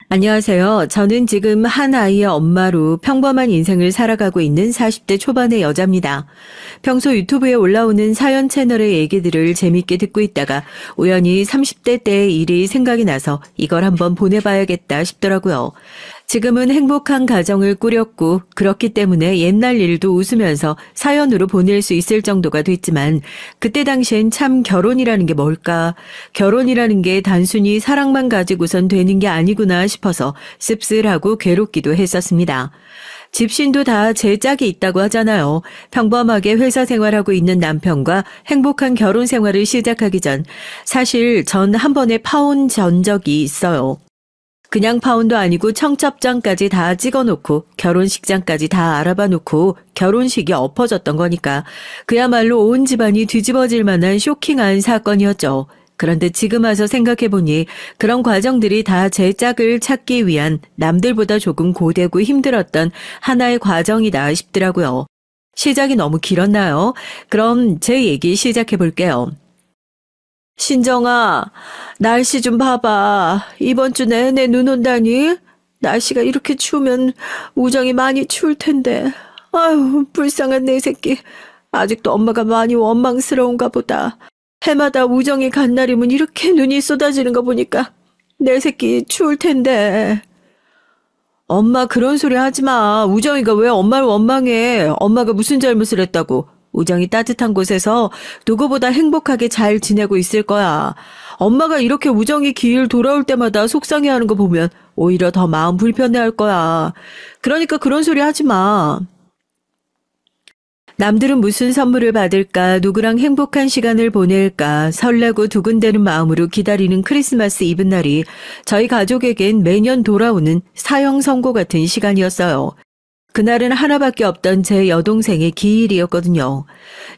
안녕하세요. 저는 지금 한 아이의 엄마로 평범한 인생을 살아가고 있는 40대 초반의 여자입니다. 평소 유튜브에 올라오는 사연 채널의 얘기들을 재밌게 듣고 있다가 우연히 30대 때의 일이 생각이 나서 이걸 한번 보내봐야겠다 싶더라고요. 지금은 행복한 가정을 꾸렸고 그렇기 때문에 옛날 일도 웃으면서 사연으로 보낼 수 있을 정도가 됐지만 그때 당시엔 참 결혼이라는 게 뭘까? 결혼이라는 게 단순히 사랑만 가지고선 되는 게 아니구나 싶어서 씁쓸하고 괴롭기도 했었습니다. 집신도 다 제 짝이 있다고 하잖아요. 평범하게 회사 생활하고 있는 남편과 행복한 결혼 생활을 시작하기 전 사실 전 한 번에 파혼 전적이 있어요. 그냥 파혼도 아니고 청첩장까지 다 찍어놓고 결혼식장까지 다 알아봐 놓고 결혼식이 엎어졌던 거니까 그야말로 온 집안이 뒤집어질 만한 쇼킹한 사건이었죠. 그런데 지금 와서 생각해보니 그런 과정들이 다 제 짝을 찾기 위한 남들보다 조금 고되고 힘들었던 하나의 과정이다 싶더라고요. 시작이 너무 길었나요? 그럼 제 얘기 시작해볼게요. 신정아, 날씨 좀 봐봐. 이번 주 내내 눈 온다니? 날씨가 이렇게 추우면 우정이 많이 추울 텐데. 아유, 불쌍한 내 새끼. 아직도 엄마가 많이 원망스러운가 보다. 해마다 우정이 간 날이면 이렇게 눈이 쏟아지는 거 보니까 내 새끼 추울 텐데. 엄마 그런 소리 하지 마. 우정이가 왜 엄마를 원망해? 엄마가 무슨 잘못을 했다고. 우정이 따뜻한 곳에서 누구보다 행복하게 잘 지내고 있을 거야. 엄마가 이렇게 우정이 길 돌아올 때마다 속상해하는 거 보면 오히려 더 마음 불편해할 거야. 그러니까 그런 소리 하지 마. 남들은 무슨 선물을 받을까, 누구랑 행복한 시간을 보낼까, 설레고 두근대는 마음으로 기다리는 크리스마스 이브날이 저희 가족에겐 매년 돌아오는 사형 선고 같은 시간이었어요. 그날은 하나밖에 없던 제 여동생의 기일이었거든요.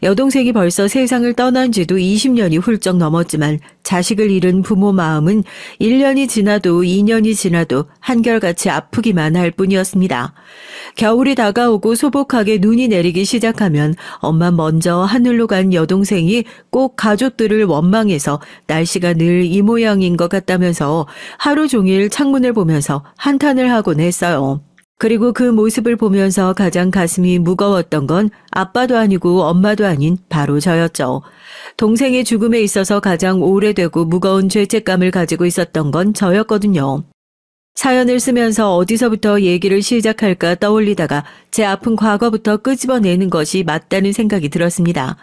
여동생이 벌써 세상을 떠난 지도 20년이 훌쩍 넘었지만 자식을 잃은 부모 마음은 1년이 지나도 2년이 지나도 한결같이 아프기만 할 뿐이었습니다. 겨울이 다가오고 소복하게 눈이 내리기 시작하면 엄마 먼저 하늘로 간 여동생이 꼭 가족들을 원망해서 날씨가 늘 이 모양인 것 같다면서 하루 종일 창문을 보면서 한탄을 하곤 했어요. 그리고 그 모습을 보면서 가장 가슴이 무거웠던 건 아빠도 아니고 엄마도 아닌 바로 저였죠. 동생의 죽음에 있어서 가장 오래되고 무거운 죄책감을 가지고 있었던 건 저였거든요. 사연을 쓰면서 어디서부터 얘기를 시작할까 떠올리다가 제 아픈 과거부터 끄집어내는 것이 맞다는 생각이 들었습니다.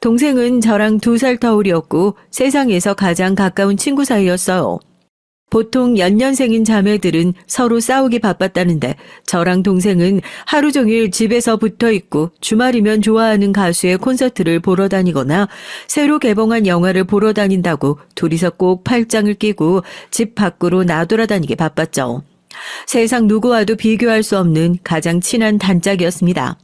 동생은 저랑 2살 터울이었고 세상에서 가장 가까운 친구 사이였어요. 보통 연년생인 자매들은 서로 싸우기 바빴다는데 저랑 동생은 하루 종일 집에서 붙어 있고 주말이면 좋아하는 가수의 콘서트를 보러 다니거나 새로 개봉한 영화를 보러 다닌다고 둘이서 꼭 팔짱을 끼고 집 밖으로 나돌아다니게 바빴죠. 세상 누구와도 비교할 수 없는 가장 친한 단짝이었습니다.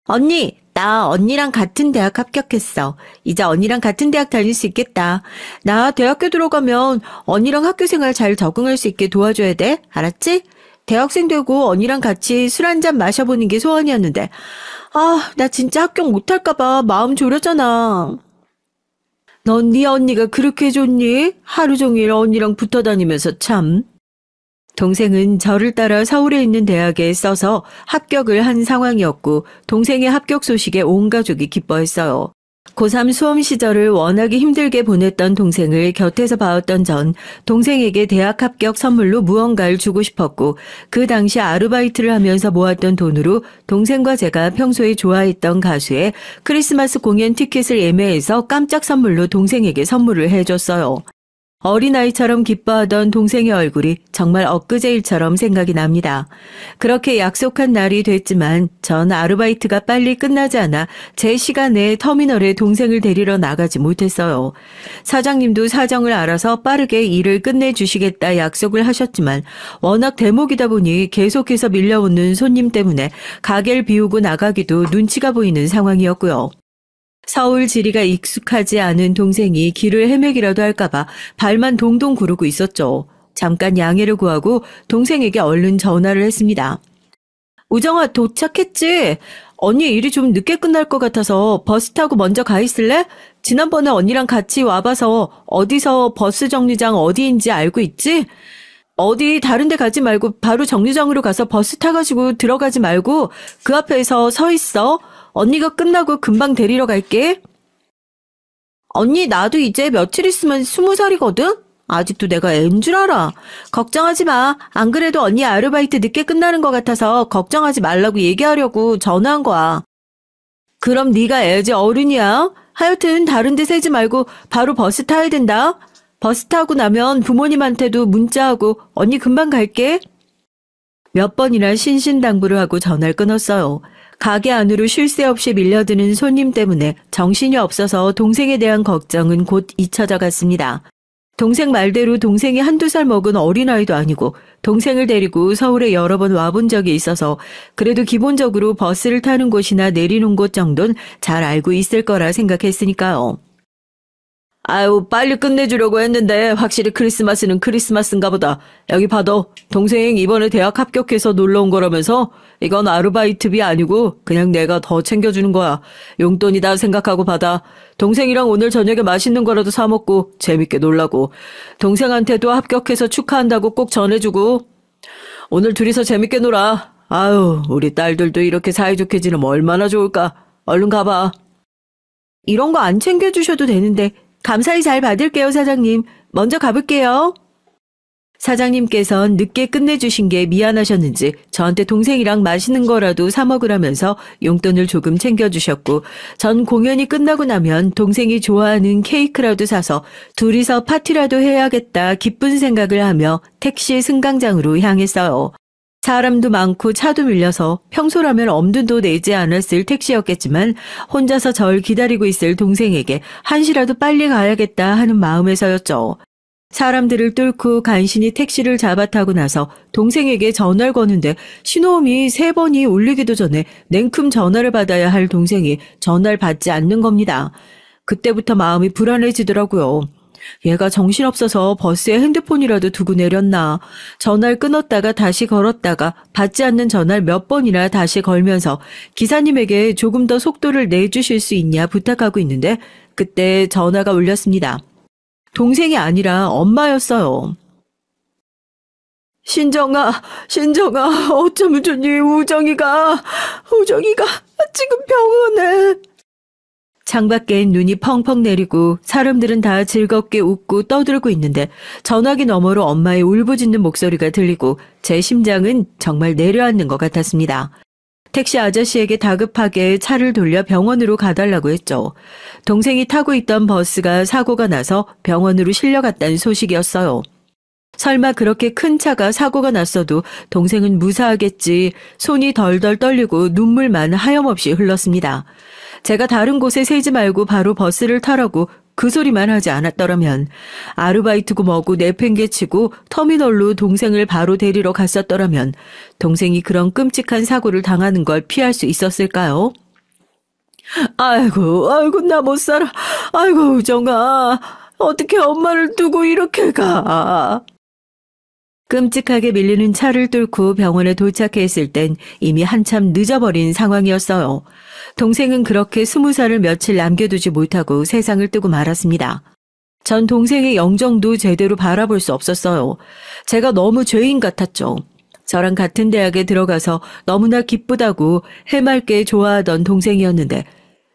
언니, 나 언니랑 같은 대학 합격했어. 이제 언니랑 같은 대학 다닐 수 있겠다. 나 대학교 들어가면 언니랑 학교 생활 잘 적응할 수 있게 도와줘야 돼. 알았지? 대학생 되고 언니랑 같이 술 한잔 마셔보는 게 소원이었는데. 아, 나 진짜 합격 못할까 봐 마음 졸였잖아. 넌 네 언니가 그렇게 좋니? 하루 종일 언니랑 붙어 다니면서 참. 동생은 저를 따라 서울에 있는 대학에 써서 합격을 한 상황이었고 동생의 합격 소식에 온 가족이 기뻐했어요. 고3 수험 시절을 워낙에 힘들게 보냈던 동생을 곁에서 봐왔던 전 동생에게 대학 합격 선물로 무언가를 주고 싶었고 그 당시 아르바이트를 하면서 모았던 돈으로 동생과 제가 평소에 좋아했던 가수의 크리스마스 공연 티켓을 예매해서 깜짝 선물로 동생에게 선물을 해줬어요. 어린아이처럼 기뻐하던 동생의 얼굴이 정말 엊그제 일처럼 생각이 납니다. 그렇게 약속한 날이 됐지만 전 아르바이트가 빨리 끝나지 않아 제 시간에 터미널에 동생을 데리러 나가지 못했어요. 사장님도 사정을 알아서 빠르게 일을 끝내주시겠다 약속을 하셨지만 워낙 대목이다 보니 계속해서 밀려오는 손님 때문에 가게를 비우고 나가기도 눈치가 보이는 상황이었고요. 서울 지리가 익숙하지 않은 동생이 길을 헤매기라도 할까봐 발만 동동 구르고 있었죠. 잠깐 양해를 구하고 동생에게 얼른 전화를 했습니다. 우정아, 도착했지? 언니 일이 좀 늦게 끝날 것 같아서 버스 타고 먼저 가 있을래? 지난번에 언니랑 같이 와봐서 어디서 버스 정류장 어디인지 알고 있지? 어디 다른 데 가지 말고 바로 정류장으로 가서 버스 타가지고 들어가지 말고 그 앞에서 서 있어. 언니가 끝나고 금방 데리러 갈게. 언니, 나도 이제 며칠 있으면 20살이거든? 아직도 내가 애인 줄 알아. 걱정하지 마. 안 그래도 언니 아르바이트 늦게 끝나는 것 같아서 걱정하지 말라고 얘기하려고 전화한 거야. 그럼 네가 이제 어른이야? 하여튼 다른 데 세지 말고 바로 버스 타야 된다. 버스 타고 나면 부모님한테도 문자하고 언니 금방 갈게. 몇 번이나 신신당부를 하고 전화를 끊었어요. 가게 안으로 쉴 새 없이 밀려드는 손님 때문에 정신이 없어서 동생에 대한 걱정은 곧 잊혀져 갔습니다. 동생 말대로 동생이 한두 살 먹은 어린아이도 아니고 동생을 데리고 서울에 여러 번 와본 적이 있어서 그래도 기본적으로 버스를 타는 곳이나 내리는 곳 정도는 잘 알고 있을 거라 생각했으니까요. 아유, 빨리 끝내주려고 했는데 확실히 크리스마스는 크리스마스인가 보다. 여기 봐도 동생 이번에 대학 합격해서 놀러 온 거라면서 이건 아르바이트비 아니고 그냥 내가 더 챙겨주는 거야. 용돈이다 생각하고 받아. 동생이랑 오늘 저녁에 맛있는 거라도 사 먹고 재밌게 놀라고. 동생한테도 합격해서 축하한다고 꼭 전해주고. 오늘 둘이서 재밌게 놀아. 아유, 우리 딸들도 이렇게 사이좋게 지내면 얼마나 좋을까. 얼른 가봐. 이런 거 안 챙겨주셔도 되는데 감사히 잘 받을게요, 사장님. 먼저 가볼게요. 사장님께선 늦게 끝내주신 게 미안하셨는지 저한테 동생이랑 맛있는 거라도 사 먹으라면서 용돈을 조금 챙겨주셨고 전 공연이 끝나고 나면 동생이 좋아하는 케이크라도 사서 둘이서 파티라도 해야겠다 기쁜 생각을 하며 택시 승강장으로 향했어요. 사람도 많고 차도 밀려서 평소라면 엄두도 내지 않았을 택시였겠지만 혼자서 절 기다리고 있을 동생에게 한시라도 빨리 가야겠다 하는 마음에서였죠. 사람들을 뚫고 간신히 택시를 잡아 타고 나서 동생에게 전화를 거는데 신호음이 3번이 울리기도 전에 냉큼 전화를 받아야 할 동생이 전화를 받지 않는 겁니다. 그때부터 마음이 불안해지더라고요. 얘가 정신없어서 버스에 핸드폰이라도 두고 내렸나. 전화를 끊었다가 다시 걸었다가 받지 않는 전화를 몇 번이나 다시 걸면서 기사님에게 조금 더 속도를 내주실 수 있냐 부탁하고 있는데 그때 전화가 울렸습니다. 동생이 아니라 엄마였어요. 신정아, 어쩌면 좋니? 우정이가 지금 병원에. 창밖엔 눈이 펑펑 내리고 사람들은 다 즐겁게 웃고 떠들고 있는데 전화기 너머로 엄마의 울부짖는 목소리가 들리고 제 심장은 정말 내려앉는 것 같았습니다. 택시 아저씨에게 다급하게 차를 돌려 병원으로 가달라고 했죠. 동생이 타고 있던 버스가 사고가 나서 병원으로 실려갔다는 소식이었어요. 설마 그렇게 큰 차가 사고가 났어도 동생은 무사하겠지. 손이 덜덜 떨리고 눈물만 하염없이 흘렀습니다. 제가 다른 곳에 세지 말고 바로 버스를 타라고 그 소리만 하지 않았더라면 아르바이트고 뭐고 내팽개치고 터미널로 동생을 바로 데리러 갔었더라면 동생이 그런 끔찍한 사고를 당하는 걸 피할 수 있었을까요? 아이고 나 못 살아. 아이고 우정아 어떻게 엄마를 두고 이렇게 가. 끔찍하게 밀리는 차를 뚫고 병원에 도착했을 땐 이미 한참 늦어버린 상황이었어요. 동생은 그렇게 20살을 며칠 남겨두지 못하고 세상을 뜨고 말았습니다. 전 동생의 영정도 제대로 바라볼 수 없었어요. 제가 너무 죄인 같았죠. 저랑 같은 대학에 들어가서 너무나 기쁘다고 해맑게 좋아하던 동생이었는데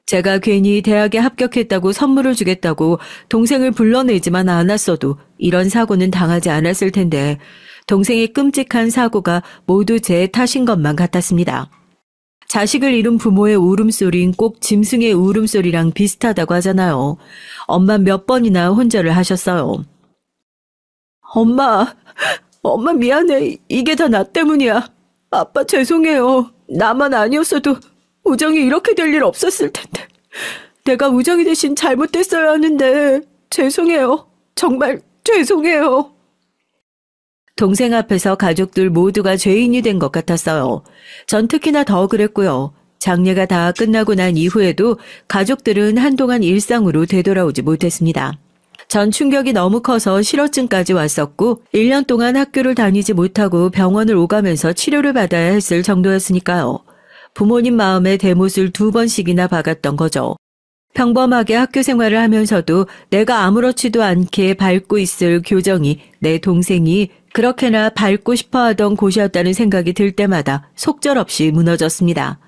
제가 괜히 대학에 합격했다고 선물을 주겠다고 동생을 불러내지만 않았어도 이런 사고는 당하지 않았을 텐데 동생의 끔찍한 사고가 모두 제 탓인 것만 같았습니다. 자식을 잃은 부모의 울음소리는 꼭 짐승의 울음소리랑 비슷하다고 하잖아요. 엄마 몇 번이나 혼절을 하셨어요. 엄마 미안해. 이게 다 나 때문이야. 아빠 죄송해요. 나만 아니었어도 우정이 이렇게 될 일 없었을 텐데. 내가 우정이 대신 잘못됐어야 하는데 죄송해요. 정말 죄송해요. 동생 앞에서 가족들 모두가 죄인이 된 것 같았어요. 전 특히나 더 그랬고요. 장례가 다 끝나고 난 이후에도 가족들은 한동안 일상으로 되돌아오지 못했습니다. 전 충격이 너무 커서 실어증까지 왔었고 1년 동안 학교를 다니지 못하고 병원을 오가면서 치료를 받아야 했을 정도였으니까요. 부모님 마음에 대못을 2번씩이나 박았던 거죠. 평범하게 학교 생활을 하면서도 내가 아무렇지도 않게 밟고 있을 교정이 내 동생이 그렇게나 밟고 싶어 하던 곳이었다는 생각이 들 때마다 속절없이 무너졌습니다.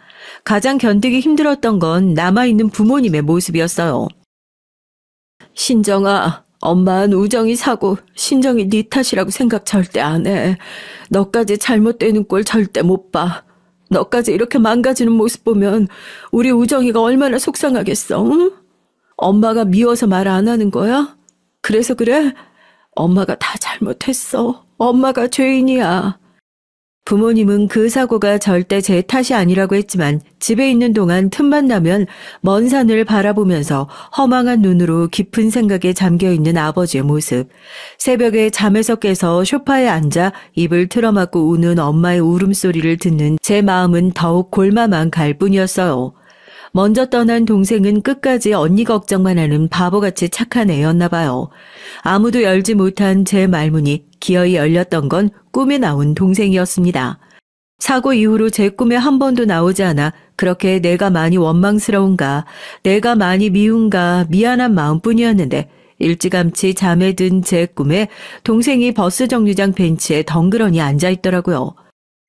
가장 견디기 힘들었던 건 남아있는 부모님의 모습이었어요. 신정아, 엄마는 우정이 사고 신정이 네 탓이라고 생각 절대 안 해. 너까지 잘못되는 꼴 절대 못 봐. 너까지 이렇게 망가지는 모습 보면 우리 우정이가 얼마나 속상하겠어. 응? 엄마가 미워서 말 안 하는 거야? 그래서 그래? 엄마가 다 잘못했어. 엄마가 죄인이야. 부모님은 그 사고가 절대 제 탓이 아니라고 했지만 집에 있는 동안 틈만 나면 먼 산을 바라보면서 허망한 눈으로 깊은 생각에 잠겨있는 아버지의 모습, 새벽에 잠에서 깨서 소파에 앉아 입을 틀어막고 우는 엄마의 울음소리를 듣는 제 마음은 더욱 골마만 갈 뿐이었어요. 먼저 떠난 동생은 끝까지 언니 걱정만 하는 바보같이 착한 애였나 봐요. 아무도 열지 못한 제 말문이 기어이 열렸던 건 꿈에 나온 동생이었습니다. 사고 이후로 제 꿈에 한 번도 나오지 않아 그렇게 내가 많이 원망스러운가, 내가 많이 미운가 미안한 마음뿐이었는데 일찌감치 잠에 든 제 꿈에 동생이 버스 정류장 벤치에 덩그러니 앉아있더라고요.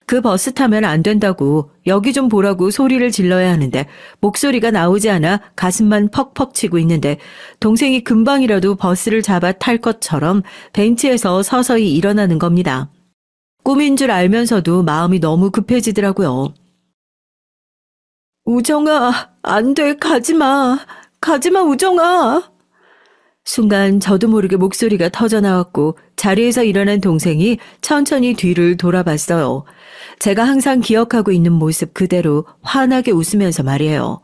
그 버스 타면 안 된다고 여기 좀 보라고 소리를 질러야 하는데 목소리가 나오지 않아 가슴만 퍽퍽 치고 있는데 동생이 금방이라도 버스를 잡아 탈 것처럼 벤치에서 서서히 일어나는 겁니다. 꿈인 줄 알면서도 마음이 너무 급해지더라고요. 우정아, 안 돼, 가지마. 가지마, 우정아. 순간 저도 모르게 목소리가 터져나왔고 자리에서 일어난 동생이 천천히 뒤를 돌아봤어요. 제가 항상 기억하고 있는 모습 그대로 환하게 웃으면서 말이에요.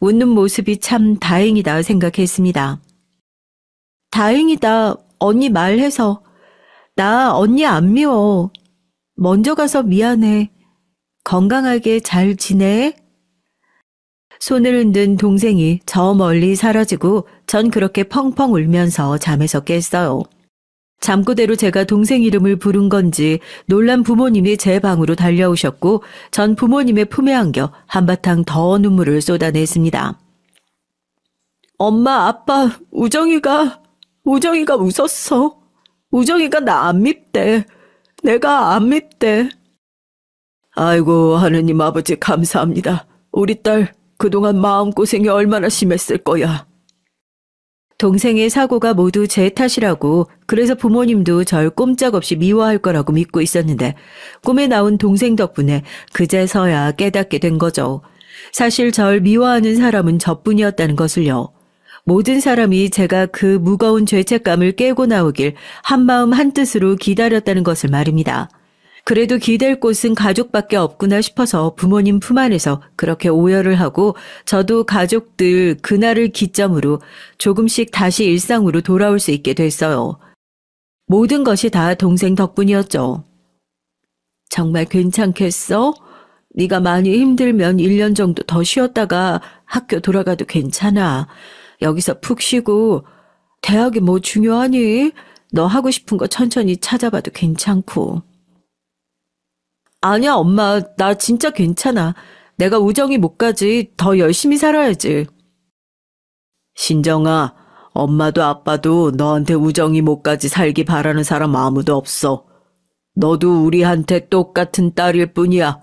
웃는 모습이 참 다행이다 생각했습니다. 다행이다. 언니 말해서. 나 언니 안 미워. 먼저 가서 미안해. 건강하게 잘 지내? 손을 흔든 동생이 저 멀리 사라지고 전 그렇게 펑펑 울면서 잠에서 깼어요. 잠꼬대로 제가 동생 이름을 부른 건지 놀란 부모님이 제 방으로 달려오셨고 전 부모님의 품에 안겨 한바탕 더 눈물을 쏟아냈습니다. 엄마, 아빠, 우정이가 웃었어. 우정이가 나 안 밉대. 내가 안 밉대. 아이고, 하느님 아버지 감사합니다. 우리 딸 그동안 마음고생이 얼마나 심했을 거야. 동생의 사고가 모두 제 탓이라고 그래서 부모님도 절 꼼짝없이 미워할 거라고 믿고 있었는데 꿈에 나온 동생 덕분에 그제서야 깨닫게 된 거죠. 사실 절 미워하는 사람은 저뿐이었다는 것을요. 모든 사람이 제가 그 무거운 죄책감을 깨고 나오길 한마음 한뜻으로 기다렸다는 것을 말입니다. 그래도 기댈 곳은 가족밖에 없구나 싶어서 부모님 품 안에서 그렇게 오열을 하고 저도 가족들 그날을 기점으로 조금씩 다시 일상으로 돌아올 수 있게 됐어요. 모든 것이 다 동생 덕분이었죠. 정말 괜찮겠어? 네가 많이 힘들면 1년 정도 더 쉬었다가 학교 돌아가도 괜찮아. 여기서 푹 쉬고 대학이 뭐 중요하니? 너 하고 싶은 거 천천히 찾아봐도 괜찮고. 아니야, 엄마. 나 진짜 괜찮아. 내가 우정이 못 가지. 더 열심히 살아야지. 신정아, 엄마도 아빠도 너한테 우정이 못 가지 살기 바라는 사람 아무도 없어. 너도 우리한테 똑같은 딸일 뿐이야.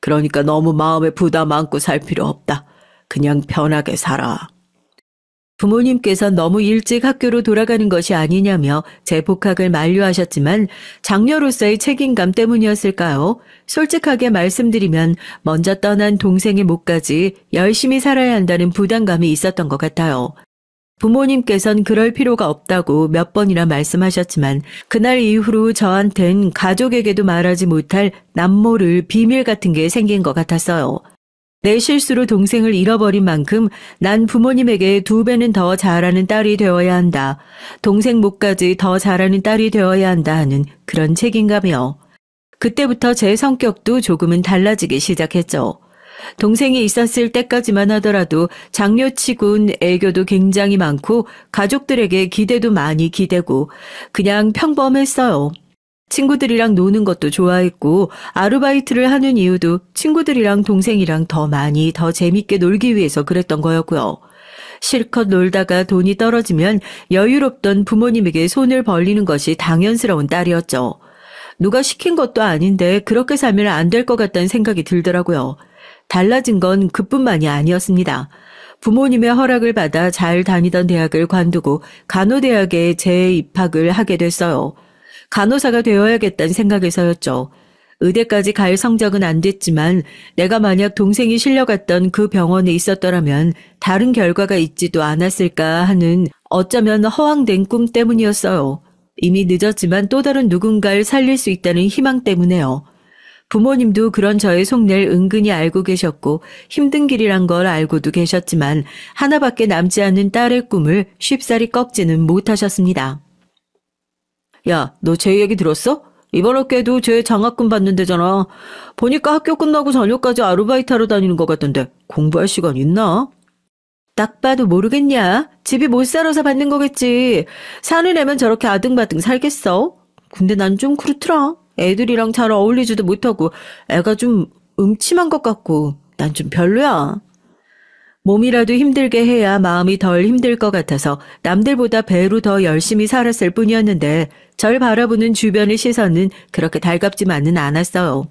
그러니까 너무 마음에 부담 안고 살 필요 없다. 그냥 편하게 살아. 부모님께서 너무 일찍 학교로 돌아가는 것이 아니냐며 제 복학을 만류하셨지만 장녀로서의 책임감 때문이었을까요? 솔직하게 말씀드리면 먼저 떠난 동생의 몫까지 열심히 살아야 한다는 부담감이 있었던 것 같아요. 부모님께선 그럴 필요가 없다고 몇 번이나 말씀하셨지만 그날 이후로 저한텐 가족에게도 말하지 못할 남모를 비밀 같은 게 생긴 것 같았어요. 내 실수로 동생을 잃어버린 만큼 난 부모님에게 2배는 더 잘하는 딸이 되어야 한다. 동생 몫까지 더 잘하는 딸이 되어야 한다 하는 그런 책임감이요. 그때부터 제 성격도 조금은 달라지기 시작했죠. 동생이 있었을 때까지만 하더라도 장녀치곤 애교도 굉장히 많고 가족들에게 기대도 많이 기대고 그냥 평범했어요. 친구들이랑 노는 것도 좋아했고 아르바이트를 하는 이유도 친구들이랑 동생이랑 더 많이 더 재밌게 놀기 위해서 그랬던 거였고요. 실컷 놀다가 돈이 떨어지면 여유롭던 부모님에게 손을 벌리는 것이 당연스러운 딸이었죠. 누가 시킨 것도 아닌데 그렇게 살면 안 될 것 같다는 생각이 들더라고요. 달라진 건 그뿐만이 아니었습니다. 부모님의 허락을 받아 잘 다니던 대학을 관두고 간호대학에 재입학을 하게 됐어요. 간호사가 되어야겠다는 생각에서였죠. 의대까지 갈 성적은 안 됐지만 내가 만약 동생이 실려갔던 그 병원에 있었더라면 다른 결과가 있지도 않았을까 하는 어쩌면 허황된 꿈 때문이었어요. 이미 늦었지만 또 다른 누군가를 살릴 수 있다는 희망 때문에요. 부모님도 그런 저의 속내를 은근히 알고 계셨고 힘든 길이란 걸 알고도 계셨지만 하나밖에 남지 않은 딸의 꿈을 쉽사리 꺾지는 못하셨습니다. 야, 너 제 얘기 들었어? 이번 학기에도 쟤 장학금 받는데잖아. 보니까 학교 끝나고 저녁까지 아르바이트 하러 다니는 것 같던데 공부할 시간 있나? 딱 봐도 모르겠냐? 집이 못 살아서 받는 거겠지. 사는 애면 저렇게 아등바등 살겠어? 근데 난 좀 그렇더라. 애들이랑 잘 어울리지도 못하고 애가 좀 음침한 것 같고 난 좀 별로야. 몸이라도 힘들게 해야 마음이 덜 힘들 것 같아서 남들보다 배로 더 열심히 살았을 뿐이었는데 절 바라보는 주변의 시선은 그렇게 달갑지만은 않았어요.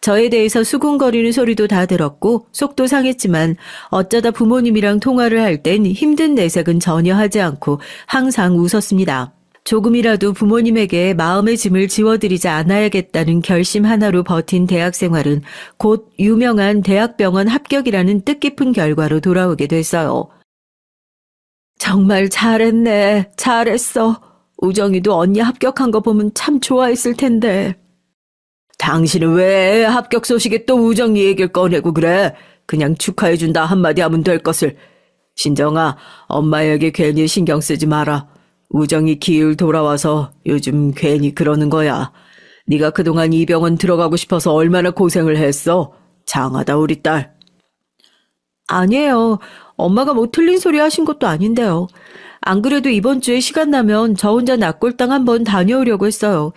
저에 대해서 수군거리는 소리도 다 들었고 속도 상했지만 어쩌다 부모님이랑 통화를 할 땐 힘든 내색은 전혀 하지 않고 항상 웃었습니다. 조금이라도 부모님에게 마음의 짐을 지워드리지 않아야겠다는 결심 하나로 버틴 대학 생활은 곧 유명한 대학병원 합격이라는 뜻깊은 결과로 돌아오게 됐어요. 정말 잘했네. 잘했어. 우정이도 언니 합격한 거 보면 참 좋아했을 텐데. 당신은 왜 합격 소식에 또 우정이 얘기를 꺼내고 그래? 그냥 축하해준다 한마디 하면 될 것을. 신정아, 엄마에게 괜히 신경 쓰지 마라. 우정이 기울 돌아와서 요즘 괜히 그러는 거야. 네가 그동안 이 병원 들어가고 싶어서 얼마나 고생을 했어. 장하다 우리 딸. 아니에요. 엄마가 뭐 틀린 소리 하신 것도 아닌데요. 안 그래도 이번 주에 시간 나면 저 혼자 낙골당 한번 다녀오려고 했어요.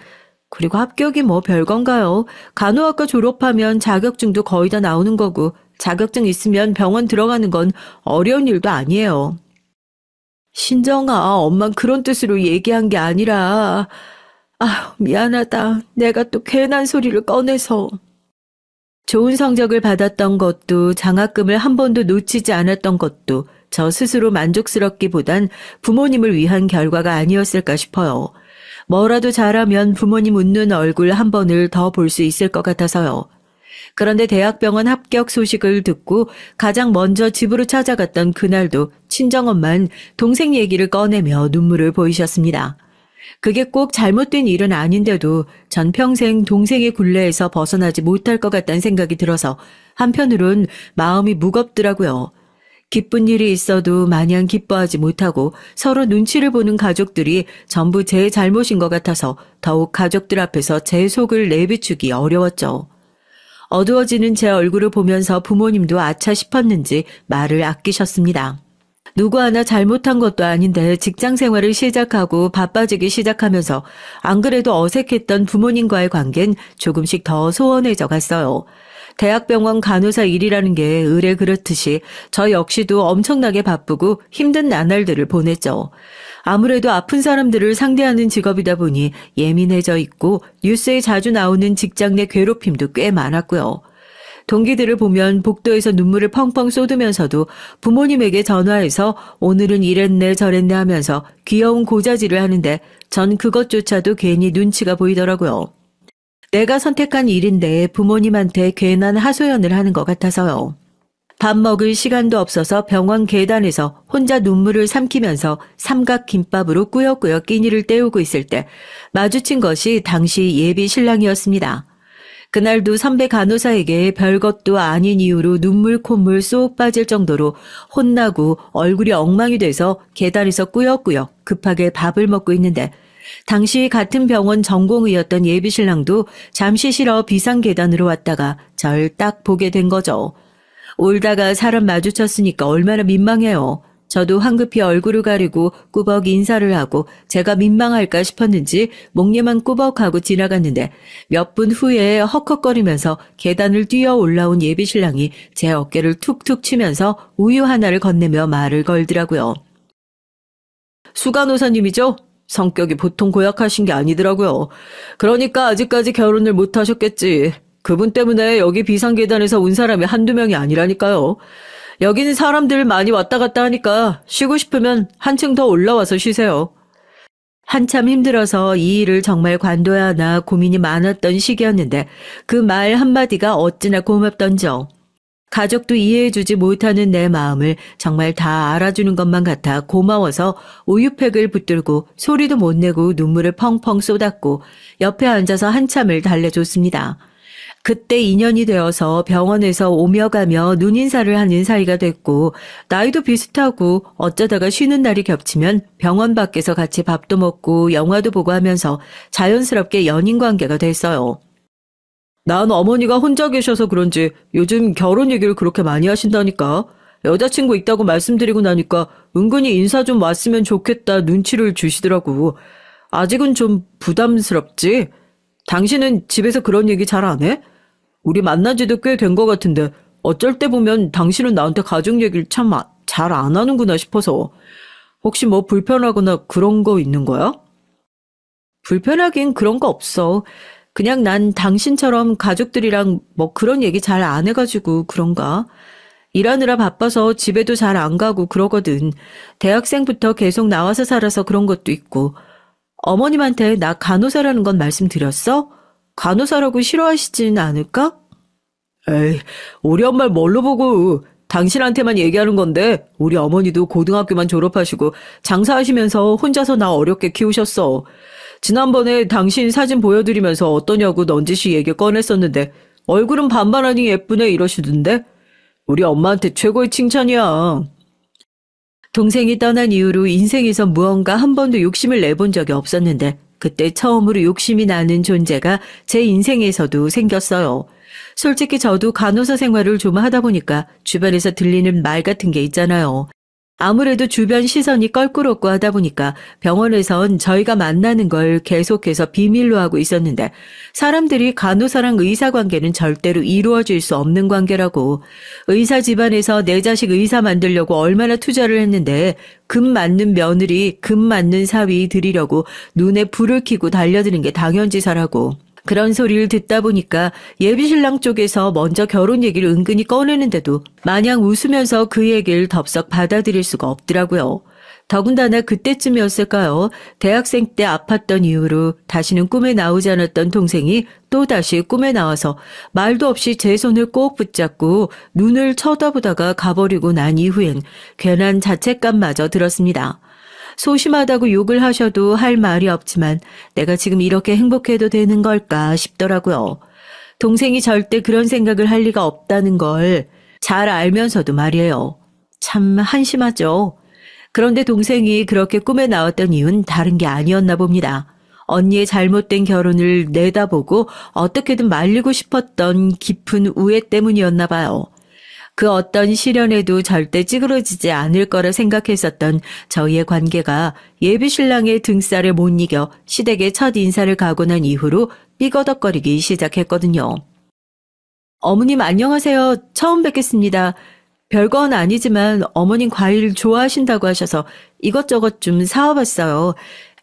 그리고 합격이 뭐 별건가요. 간호학과 졸업하면 자격증도 거의 다 나오는 거고 자격증 있으면 병원 들어가는 건 어려운 일도 아니에요. 신정아, 엄만 그런 뜻으로 얘기한 게 아니라 미안하다. 내가 또 괜한 소리를 꺼내서. 좋은 성적을 받았던 것도 장학금을 한 번도 놓치지 않았던 것도 저 스스로 만족스럽기보단 부모님을 위한 결과가 아니었을까 싶어요. 뭐라도 잘하면 부모님 웃는 얼굴 한 번을 더 볼 수 있을 것 같아서요. 그런데 대학병원 합격 소식을 듣고 가장 먼저 집으로 찾아갔던 그날도 친정엄만 동생 얘기를 꺼내며 눈물을 보이셨습니다. 그게 꼭 잘못된 일은 아닌데도 전 평생 동생의 굴레에서 벗어나지 못할 것 같다는 생각이 들어서 한편으론 마음이 무겁더라고요. 기쁜 일이 있어도 마냥 기뻐하지 못하고 서로 눈치를 보는 가족들이 전부 제 잘못인 것 같아서 더욱 가족들 앞에서 제 속을 내비추기 어려웠죠. 어두워지는 제 얼굴을 보면서 부모님도 아차 싶었는지 말을 아끼셨습니다. 누구 하나 잘못한 것도 아닌데 직장 생활을 시작하고 바빠지기 시작하면서 안 그래도 어색했던 부모님과의 관계는 조금씩 더 소원해져 갔어요. 대학병원 간호사 일이라는 게 의뢰 그렇듯이 저 역시도 엄청나게 바쁘고 힘든 나날들을 보냈죠. 아무래도 아픈 사람들을 상대하는 직업이다 보니 예민해져 있고 뉴스에 자주 나오는 직장 내 괴롭힘도 꽤 많았고요. 동기들을 보면 복도에서 눈물을 펑펑 쏟으면서도 부모님에게 전화해서 오늘은 이랬네 저랬네 하면서 귀여운 고자질을 하는데 전 그것조차도 괜히 눈치가 보이더라고요. 내가 선택한 일인데 부모님한테 괜한 하소연을 하는 것 같아서요. 밥 먹을 시간도 없어서 병원 계단에서 혼자 눈물을 삼키면서 삼각김밥으로 꾸역꾸역 끼니를 때우고 있을 때 마주친 것이 당시 예비 신랑이었습니다. 그날도 선배 간호사에게 별것도 아닌 이유로 눈물 콧물 쏙 빠질 정도로 혼나고 얼굴이 엉망이 돼서 계단에서 꾸역꾸역 급하게 밥을 먹고 있는데 당시 같은 병원 전공의였던 예비신랑도 잠시 쉬러 비상계단으로 왔다가 절 딱 보게 된 거죠. 울다가 사람 마주쳤으니까 얼마나 민망해요. 저도 황급히 얼굴을 가리고 꾸벅 인사를 하고 제가 민망할까 싶었는지 목례만 꾸벅하고 지나갔는데 몇 분 후에 헉헉거리면서 계단을 뛰어 올라온 예비신랑이 제 어깨를 툭툭 치면서 우유 하나를 건네며 말을 걸더라고요. 수간호사님이죠? 성격이 보통 고약하신 게 아니더라고요. 그러니까 아직까지 결혼을 못 하셨겠지. 그분 때문에 여기 비상계단에서 온 사람이 한두 명이 아니라니까요. 여기는 사람들 많이 왔다 갔다 하니까 쉬고 싶으면 한층 더 올라와서 쉬세요. 한참 힘들어서 이 일을 정말 관둬야 하나 고민이 많았던 시기였는데 그 말 한마디가 어찌나 고맙던지요. 가족도 이해해주지 못하는 내 마음을 정말 다 알아주는 것만 같아 고마워서 우유팩을 붙들고 소리도 못 내고 눈물을 펑펑 쏟았고 옆에 앉아서 한참을 달래줬습니다. 그때 인연이 되어서 병원에서 오며 가며 눈인사를 하는 사이가 됐고 나이도 비슷하고 어쩌다가 쉬는 날이 겹치면 병원 밖에서 같이 밥도 먹고 영화도 보고 하면서 자연스럽게 연인 관계가 됐어요. 난 어머니가 혼자 계셔서 그런지 요즘 결혼 얘기를 그렇게 많이 하신다니까. 여자친구 있다고 말씀드리고 나니까 은근히 인사 좀 왔으면 좋겠다 눈치를 주시더라고. 아직은 좀 부담스럽지? 당신은 집에서 그런 얘기 잘 안 해? 우리 만난 지도 꽤 된 것 같은데 어쩔 때 보면 당신은 나한테 가족 얘기를 참 잘 안 하는구나 싶어서. 혹시 뭐 불편하거나 그런 거 있는 거야? 불편하긴 그런 거 없어. 그냥 난 당신처럼 가족들이랑 뭐 그런 얘기 잘 안 해가지고 그런가? 일하느라 바빠서 집에도 잘 안 가고 그러거든. 대학생부터 계속 나와서 살아서 그런 것도 있고. 어머님한테 나 간호사라는 건 말씀드렸어? 간호사라고 싫어하시진 않을까? 에이, 우리 엄마를 뭘로 보고 당신한테만 얘기하는 건데 우리 어머니도 고등학교만 졸업하시고 장사하시면서 혼자서 나 어렵게 키우셨어. 지난번에 당신 사진 보여드리면서 어떠냐고 넌지시 얘기 꺼냈었는데 얼굴은 반반하니 예쁘네 이러시던데 우리 엄마한테 최고의 칭찬이야. 동생이 떠난 이후로 인생에서 무언가 한 번도 욕심을 내본 적이 없었는데 그때 처음으로 욕심이 나는 존재가 제 인생에서도 생겼어요. 솔직히 저도 간호사 생활을 좀 하다 보니까 주변에서 들리는 말 같은 게 있잖아요. 아무래도 주변 시선이 껄끄럽고 하다 보니까 병원에선 저희가 만나는 걸 계속해서 비밀로 하고 있었는데 사람들이 간호사랑 의사 관계는 절대로 이루어질 수 없는 관계라고. 의사 집안에서 내 자식 의사 만들려고 얼마나 투자를 했는데 금 맞는 며느리, 금 맞는 사위 들이려고 눈에 불을 켜고 달려드는 게 당연지사라고. 그런 소리를 듣다 보니까 예비신랑 쪽에서 먼저 결혼 얘기를 은근히 꺼내는데도 마냥 웃으면서 그 얘기를 덥석 받아들일 수가 없더라고요. 더군다나 그때쯤이었을까요? 대학생 때 아팠던 이후로 다시는 꿈에 나오지 않았던 동생이 또다시 꿈에 나와서 말도 없이 제 손을 꼭 붙잡고 눈을 쳐다보다가 가버리고 난 이후엔 괜한 자책감마저 들었습니다. 소심하다고 욕을 하셔도 할 말이 없지만 내가 지금 이렇게 행복해도 되는 걸까 싶더라고요. 동생이 절대 그런 생각을 할 리가 없다는 걸 잘 알면서도 말이에요. 참 한심하죠. 그런데 동생이 그렇게 꿈에 나왔던 이유는 다른 게 아니었나 봅니다. 언니의 잘못된 결혼을 내다보고 어떻게든 말리고 싶었던 깊은 우애 때문이었나 봐요. 그 어떤 시련에도 절대 찌그러지지 않을 거라 생각했었던 저희의 관계가 예비신랑의 등살에 못 이겨 시댁에 첫 인사를 가고 난 이후로 삐거덕거리기 시작했거든요. 어머님 안녕하세요. 처음 뵙겠습니다. 별건 아니지만 어머님 과일 좋아하신다고 하셔서 이것저것 좀 사와봤어요.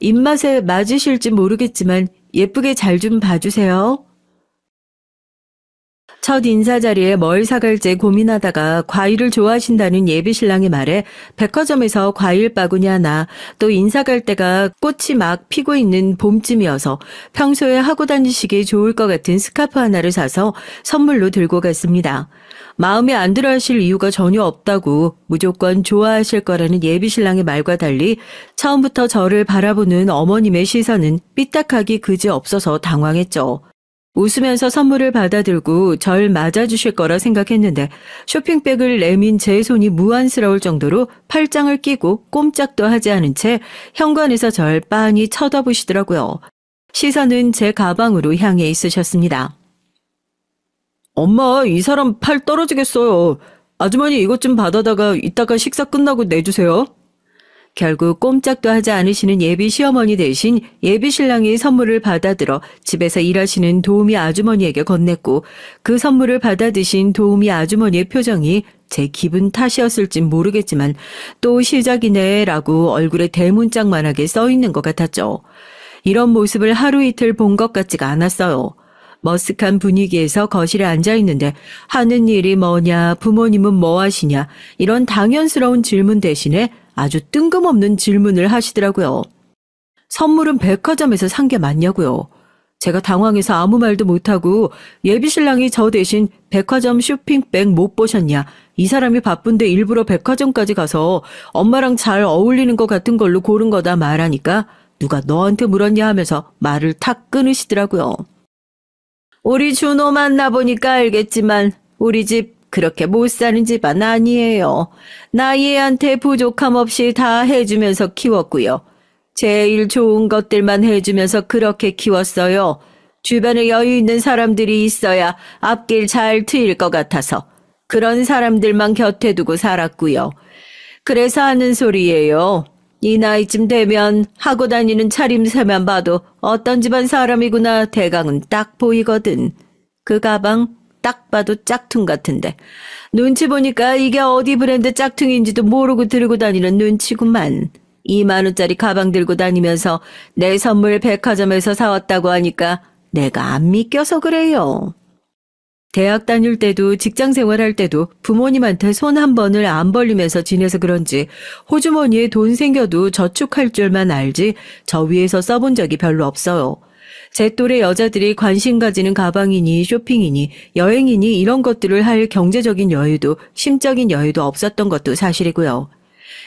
입맛에 맞으실지 모르겠지만 예쁘게 잘 좀 봐주세요. 첫 인사 자리에 뭘 사갈지 고민하다가 과일을 좋아하신다는 예비신랑의 말에 백화점에서 과일 바구니 하나, 또 인사 갈 때가 꽃이 막 피고 있는 봄쯤이어서 평소에 하고 다니시기에 좋을 것 같은 스카프 하나를 사서 선물로 들고 갔습니다. 마음에 안 들어 하실 이유가 전혀 없다고 무조건 좋아하실 거라는 예비신랑의 말과 달리 처음부터 저를 바라보는 어머님의 시선은 삐딱하기 그지없어서 당황했죠. 웃으면서 선물을 받아들고 절 맞아주실 거라 생각했는데 쇼핑백을 내민 제 손이 무안스러울 정도로 팔짱을 끼고 꼼짝도 하지 않은 채 현관에서 절 빤히 쳐다보시더라고요. 시선은 제 가방으로 향해 있으셨습니다. 엄마, 이 사람 팔 떨어지겠어요. 아주머니 이것 좀 받아다가 이따가 식사 끝나고 내주세요. 결국 꼼짝도 하지 않으시는 예비 시어머니 대신 예비 신랑이 선물을 받아들어 집에서 일하시는 도우미 아주머니에게 건넸고 그 선물을 받아드신 도우미 아주머니의 표정이 제 기분 탓이었을진 모르겠지만 또 시작이네 라고 얼굴에 대문짝만하게 써있는 것 같았죠. 이런 모습을 하루 이틀 본 것 같지가 않았어요. 머쓱한 분위기에서 거실에 앉아있는데 하는 일이 뭐냐, 부모님은 뭐 하시냐 이런 당연스러운 질문 대신에 아주 뜬금없는 질문을 하시더라고요. 선물은 백화점에서 산 게 맞냐고요. 제가 당황해서 아무 말도 못하고 예비신랑이 저 대신 백화점 쇼핑백 못 보셨냐, 이 사람이 바쁜데 일부러 백화점까지 가서 엄마랑 잘 어울리는 것 같은 걸로 고른 거다 말하니까 누가 너한테 물었냐 하면서 말을 탁 끊으시더라고요. 우리 준호 만나보니까 알겠지만 우리 집 그렇게 못 사는 집안 아니에요. 나 얘한테 부족함 없이 다 해주면서 키웠고요. 제일 좋은 것들만 해주면서 그렇게 키웠어요. 주변에 여유 있는 사람들이 있어야 앞길 잘 트일 것 같아서 그런 사람들만 곁에 두고 살았고요. 그래서 하는 소리예요. 이 나이쯤 되면 하고 다니는 차림새만 봐도 어떤 집안 사람이구나 대강은 딱 보이거든. 그 가방 딱 봐도 짝퉁 같은데 눈치 보니까 이게 어디 브랜드 짝퉁인지도 모르고 들고 다니는 눈치구만. 2만 원짜리 가방 들고 다니면서 내 선물 백화점에서 사왔다고 하니까 내가 안 믿겨서 그래요. 대학 다닐 때도 직장 생활할 때도 부모님한테 손 한 번을 안 벌리면서 지내서 그런지 호주머니에 돈 생겨도 저축할 줄만 알지 저 위에서 써본 적이 별로 없어요. 제 또래 여자들이 관심 가지는 가방이니 쇼핑이니 여행이니 이런 것들을 할 경제적인 여유도 심적인 여유도 없었던 것도 사실이고요.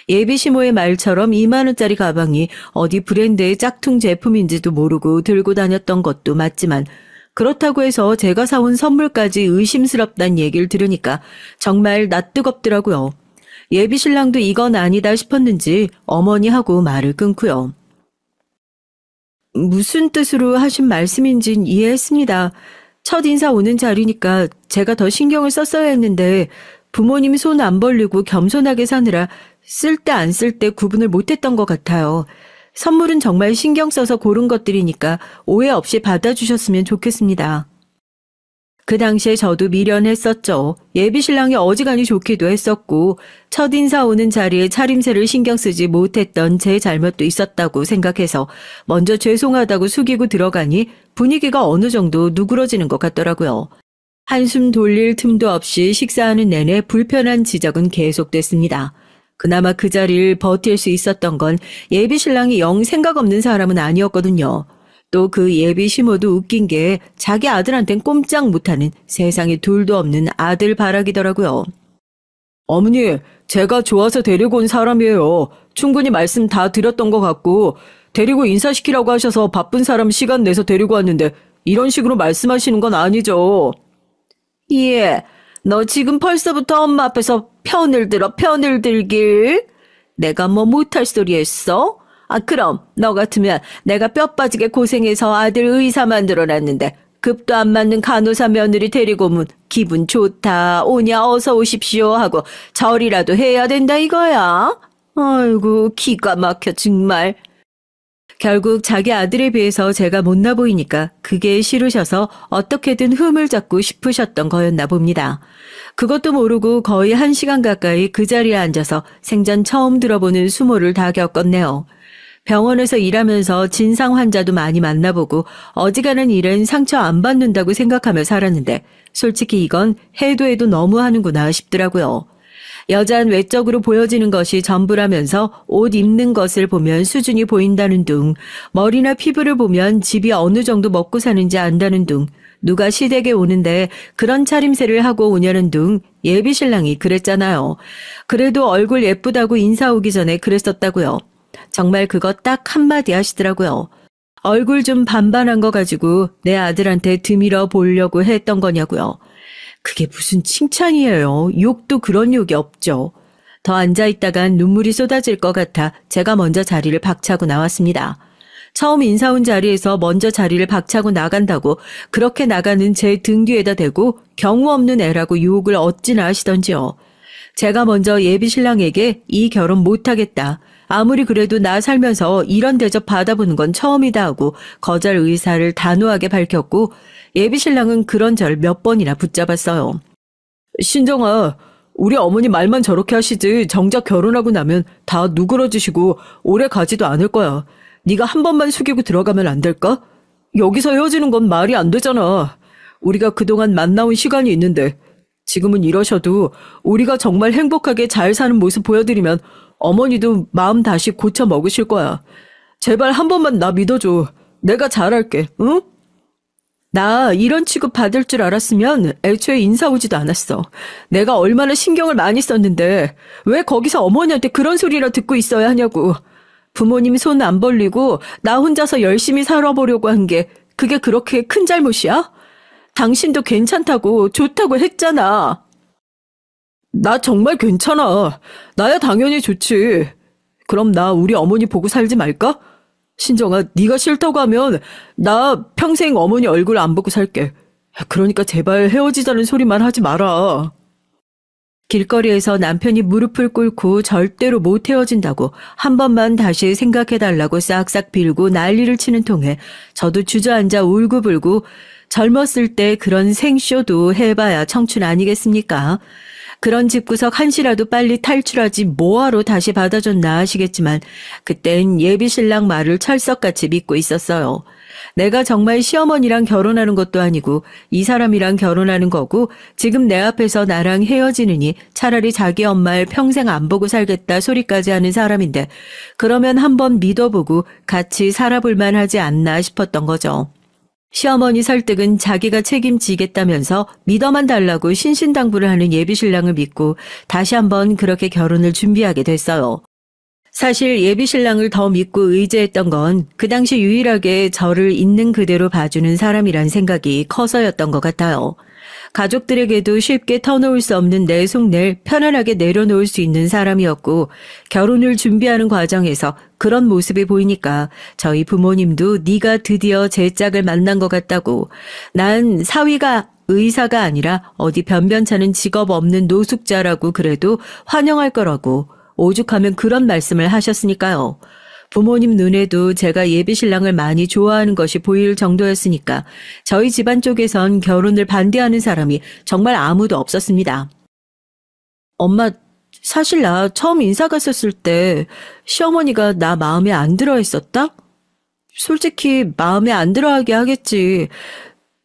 예비 시모의 말처럼 2만 원짜리 가방이 어디 브랜드의 짝퉁 제품인지도 모르고 들고 다녔던 것도 맞지만 그렇다고 해서 제가 사온 선물까지 의심스럽단 얘기를 들으니까 정말 낯뜨겁더라고요. 예비 신랑도 이건 아니다 싶었는지 어머니하고 말을 끊고요. 무슨 뜻으로 하신 말씀인진 이해했습니다. 첫 인사 오는 자리니까 제가 더 신경을 썼어야 했는데 부모님 손 안 벌리고 겸손하게 사느라 쓸 때 안 쓸 때 구분을 못했던 것 같아요. 선물은 정말 신경 써서 고른 것들이니까 오해 없이 받아주셨으면 좋겠습니다. 그 당시에 저도 미련했었죠. 예비신랑이 어지간히 좋기도 했었고 첫인사 오는 자리에 차림새를 신경 쓰지 못했던 제 잘못도 있었다고 생각해서 먼저 죄송하다고 숙이고 들어가니 분위기가 어느 정도 누그러지는 것 같더라고요. 한숨 돌릴 틈도 없이 식사하는 내내 불편한 지적은 계속됐습니다. 그나마 그 자리를 버틸 수 있었던 건 예비신랑이 영 생각 없는 사람은 아니었거든요. 또 그 예비 시모도 웃긴 게 자기 아들한텐 꼼짝 못하는 세상에 둘도 없는 아들 바라기더라고요. 어머니, 제가 좋아서 데리고 온 사람이에요. 충분히 말씀 다 드렸던 것 같고 데리고 인사시키라고 하셔서 바쁜 사람 시간 내서 데리고 왔는데 이런 식으로 말씀하시는 건 아니죠. 예, 너 지금 벌써부터 엄마 앞에서 편을 들길? 내가 뭐 못할 소리 했어? 아, 그럼 너 같으면 내가 뼈 빠지게 고생해서 아들 의사 만들어놨는데 급도 안 맞는 간호사 며느리 데리고 오면 기분 좋다, 오냐 어서 오십시오 하고 절이라도 해야 된다 이거야? 아이고 기가 막혀 정말. 결국 자기 아들에 비해서 제가 못나 보이니까 그게 싫으셔서 어떻게든 흠을 잡고 싶으셨던 거였나 봅니다. 그것도 모르고 거의 1시간 가까이 그 자리에 앉아서 생전 처음 들어보는 수모를 다 겪었네요. 병원에서 일하면서 진상 환자도 많이 만나보고 어지간한 일은 상처 안 받는다고 생각하며 살았는데 솔직히 이건 해도 해도 너무하는구나 싶더라고요. 여잔 외적으로 보여지는 것이 전부라면서 옷 입는 것을 보면 수준이 보인다는 둥, 머리나 피부를 보면 집이 어느 정도 먹고 사는지 안다는 둥, 누가 시댁에 오는데 그런 차림새를 하고 오냐는 둥, 예비신랑이 그랬잖아요. 그래도 얼굴 예쁘다고 인사 오기 전에 그랬었다고요. 정말 그거 딱 한마디 하시더라고요. 얼굴 좀 반반한 거 가지고 내 아들한테 드밀어 보려고 했던 거냐고요. 그게 무슨 칭찬이에요. 욕도 그런 욕이 없죠. 더 앉아있다간 눈물이 쏟아질 것 같아 제가 먼저 자리를 박차고 나왔습니다. 처음 인사 온 자리에서 먼저 자리를 박차고 나간다고 그렇게 나가는 제 등 뒤에다 대고 경우 없는 애라고 유혹을 어찌나 하시던지요. 제가 먼저 예비신랑에게 이 결혼 못하겠다. 아무리 그래도 나 살면서 이런 대접 받아보는 건 처음이다 하고 거절 의사를 단호하게 밝혔고 예비신랑은 그런 절 몇 번이나 붙잡았어요. 신정아, 우리 어머니 말만 저렇게 하시지 정작 결혼하고 나면 다 누그러지시고 오래 가지도 않을 거야. 네가 한 번만 숙이고 들어가면 안 될까? 여기서 헤어지는 건 말이 안 되잖아. 우리가 그동안 만나온 시간이 있는데 지금은 이러셔도 우리가 정말 행복하게 잘 사는 모습 보여드리면 어머니도 마음 다시 고쳐 먹으실 거야. 제발 한 번만 나 믿어줘. 내가 잘할게, 응? 나 이런 취급 받을 줄 알았으면 애초에 인사 오지도 않았어. 내가 얼마나 신경을 많이 썼는데 왜 거기서 어머니한테 그런 소리나 듣고 있어야 하냐고. 부모님 손 안 벌리고 나 혼자서 열심히 살아보려고 한 게 그게 그렇게 큰 잘못이야? 당신도 괜찮다고 좋다고 했잖아. 나 정말 괜찮아. 나야 당연히 좋지. 그럼 나 우리 어머니 보고 살지 말까? 신정아, 네가 싫다고 하면 나 평생 어머니 얼굴 안 보고 살게. 그러니까 제발 헤어지자는 소리만 하지 마라. 길거리에서 남편이 무릎을 꿇고 절대로 못 헤어진다고 한 번만 다시 생각해달라고 싹싹 빌고 난리를 치는 통에 저도 주저앉아 울고불고 젊었을 때 그런 생쇼도 해봐야 청춘 아니겠습니까? 그런 집구석 한시라도 빨리 탈출하지 뭐하러 다시 받아줬나 하시겠지만 그땐 예비신랑 말을 철석같이 믿고 있었어요. 내가 정말 시어머니랑 결혼하는 것도 아니고 이 사람이랑 결혼하는 거고 지금 내 앞에서 나랑 헤어지느니 차라리 자기 엄마를 평생 안 보고 살겠다 소리까지 하는 사람인데 그러면 한번 믿어보고 같이 살아볼 만하지 않나 싶었던 거죠. 시어머니 설득은 자기가 책임지겠다면서 믿어만 달라고 신신당부를 하는 예비신랑을 믿고 다시 한번 그렇게 결혼을 준비하게 됐어요. 사실 예비신랑을 더 믿고 의지했던 건 그 당시 유일하게 저를 있는 그대로 봐주는 사람이란 생각이 커서였던 것 같아요. 가족들에게도 쉽게 터놓을 수 없는 내 속낼 편안하게 내려놓을 수 있는 사람이었고 결혼을 준비하는 과정에서 그런 모습이 보이니까 저희 부모님도 네가 드디어 제 짝을 만난 것 같다고 난 사위가 의사가 아니라 어디 변변찮은 직업 없는 노숙자라고 그래도 환영할 거라고 오죽하면 그런 말씀을 하셨으니까요. 부모님 눈에도 제가 예비신랑을 많이 좋아하는 것이 보일 정도였으니까 저희 집안 쪽에선 결혼을 반대하는 사람이 정말 아무도 없었습니다. 엄마, 사실 나 처음 인사 갔었을 때 시어머니가 나 마음에 안 들어 했었다? 솔직히 마음에 안 들어하게 하겠지.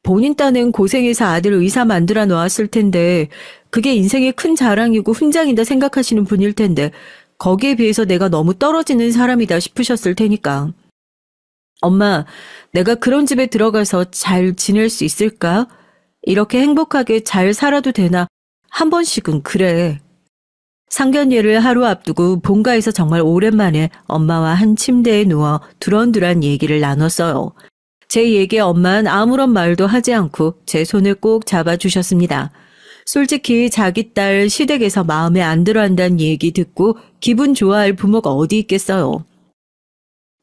본인 딴엔 고생해서 아들 의사 만들어 놓았을 텐데 그게 인생의 큰 자랑이고 훈장이다 생각하시는 분일 텐데 거기에 비해서 내가 너무 떨어지는 사람이다 싶으셨을 테니까. 엄마, 내가 그런 집에 들어가서 잘 지낼 수 있을까? 이렇게 행복하게 잘 살아도 되나? 한 번씩은 그래. 상견례를 하루 앞두고 본가에서 정말 오랜만에 엄마와 한 침대에 누워 두런두란 얘기를 나눴어요. 제 얘기에 엄마는 아무런 말도 하지 않고 제 손을 꼭 잡아주셨습니다. 솔직히 자기 딸 시댁에서 마음에 안 들어한다는 얘기 듣고 기분 좋아할 부모가 어디 있겠어요.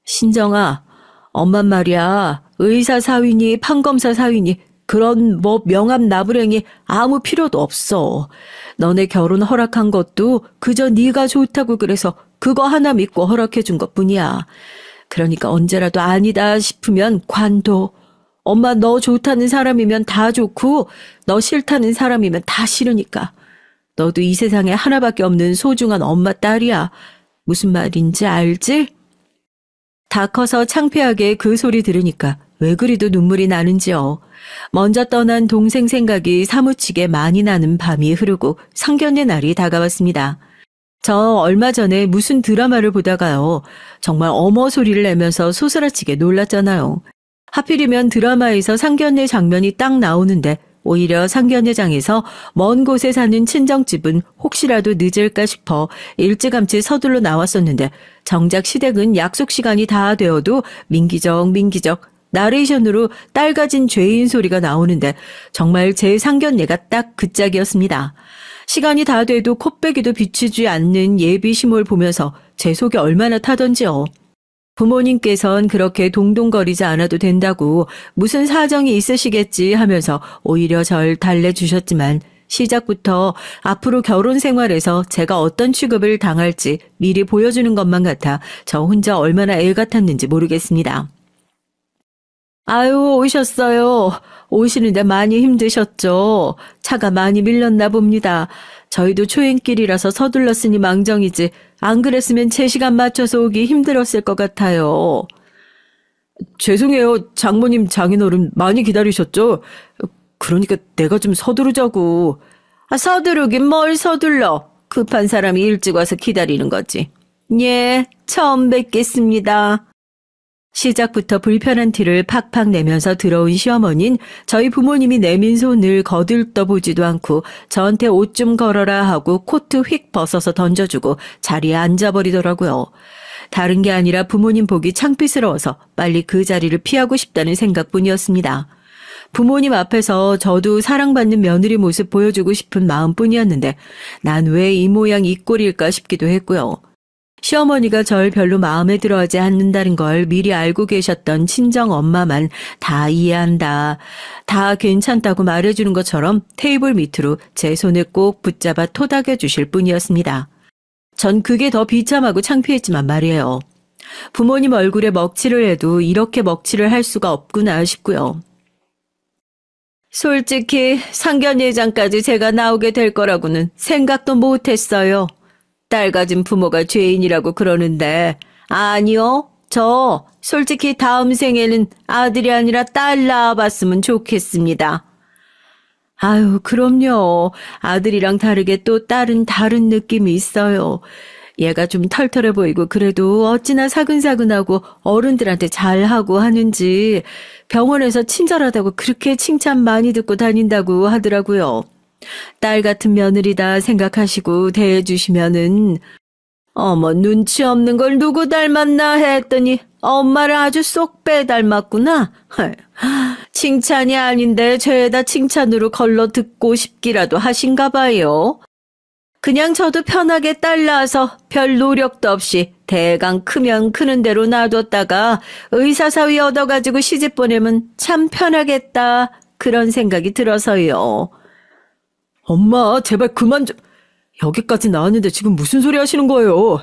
신정아, 엄마 말이야. 의사 사위니 판검사 사위니 그런 뭐 명함 나부랭이 아무 필요도 없어. 너네 결혼 허락한 것도 그저 네가 좋다고 그래서 그거 하나 믿고 허락해 준 것뿐이야. 그러니까 언제라도 아니다 싶으면 관둬. 엄마 너 좋다는 사람이면 다 좋고 너 싫다는 사람이면 다 싫으니까. 너도 이 세상에 하나밖에 없는 소중한 엄마 딸이야. 무슨 말인지 알지? 다 커서 창피하게 그 소리 들으니까 왜 그리도 눈물이 나는지요. 먼저 떠난 동생 생각이 사무치게 많이 나는 밤이 흐르고 상견례 날이 다가왔습니다. 저 얼마 전에 무슨 드라마를 보다가요. 정말 어머 소리를 내면서 소스라치게 놀랐잖아요. 하필이면 드라마에서 상견례 장면이 딱 나오는데 오히려 상견례장에서 먼 곳에 사는 친정집은 혹시라도 늦을까 싶어 일찌감치 서둘러 나왔었는데 정작 시댁은 약속 시간이 다 되어도 민기적 나레이션으로 딸 가진 죄인 소리가 나오는데 정말 제 상견례가 딱 그 짝이었습니다. 시간이 다 돼도 콧배기도 비추지 않는 예비 시몰 보면서 제 속이 얼마나 타던지요. 부모님께선 그렇게 동동거리지 않아도 된다고 무슨 사정이 있으시겠지 하면서 오히려 절 달래주셨지만 시작부터 앞으로 결혼 생활에서 제가 어떤 취급을 당할지 미리 보여주는 것만 같아 저 혼자 얼마나 애 같았는지 모르겠습니다. 아유, 오셨어요. 오시는데 많이 힘드셨죠? 차가 많이 밀렸나 봅니다. 저희도 초행길이라서 서둘렀으니 망정이지 안 그랬으면 제 시간 맞춰서 오기 힘들었을 것 같아요. 죄송해요. 장모님 장인어른 많이 기다리셨죠? 그러니까 내가 좀 서두르자고. 서두르긴 뭘 서둘러. 급한 사람이 일찍 와서 기다리는 거지. 예, 처음 뵙겠습니다. 시작부터 불편한 티를 팍팍 내면서 들어온 시어머니는 저희 부모님이 내민 손을 거들떠보지도 않고 저한테 옷 좀 걸어라 하고 코트 휙 벗어서 던져주고 자리에 앉아버리더라고요. 다른 게 아니라 부모님 보기 창피스러워서 빨리 그 자리를 피하고 싶다는 생각뿐이었습니다. 부모님 앞에서 저도 사랑받는 며느리 모습 보여주고 싶은 마음뿐이었는데 난 왜 이 모양 이 꼴일까 싶기도 했고요. 시어머니가 절 별로 마음에 들어하지 않는다는 걸 미리 알고 계셨던 친정 엄마만 다 이해한다, 다 괜찮다고 말해주는 것처럼 테이블 밑으로 제 손을 꼭 붙잡아 토닥여 주실 뿐이었습니다. 전 그게 더 비참하고 창피했지만 말이에요. 부모님 얼굴에 먹칠을 해도 이렇게 먹칠을 할 수가 없구나 싶고요. 솔직히 상견예장까지 제가 나오게 될 거라고는 생각도 못했어요. 딸 가진 부모가 죄인이라고 그러는데 아니요. 저 솔직히 다음 생에는 아들이 아니라 딸 낳아봤으면 좋겠습니다. 아유, 그럼요. 아들이랑 다르게 또 딸은 다른 느낌이 있어요. 얘가 좀 털털해 보이고 그래도 어찌나 사근사근하고 어른들한테 잘하고 하는지 병원에서 친절하다고 그렇게 칭찬 많이 듣고 다닌다고 하더라고요. 딸 같은 며느리다 생각하시고 대해주시면은 어머 눈치 없는 걸 누구 닮았나 했더니 엄마를 아주 쏙 빼닮았구나. 칭찬이 아닌데 죄다 칭찬으로 걸러 듣고 싶기라도 하신가 봐요. 그냥 저도 편하게 딸 낳아서 별 노력도 없이 대강 크면 크는 대로 놔뒀다가 의사사위 얻어가지고 시집 보내면 참 편하겠다 그런 생각이 들어서요. 엄마 제발 그만 좀. 여기까지 나왔는데 지금 무슨 소리 하시는 거예요?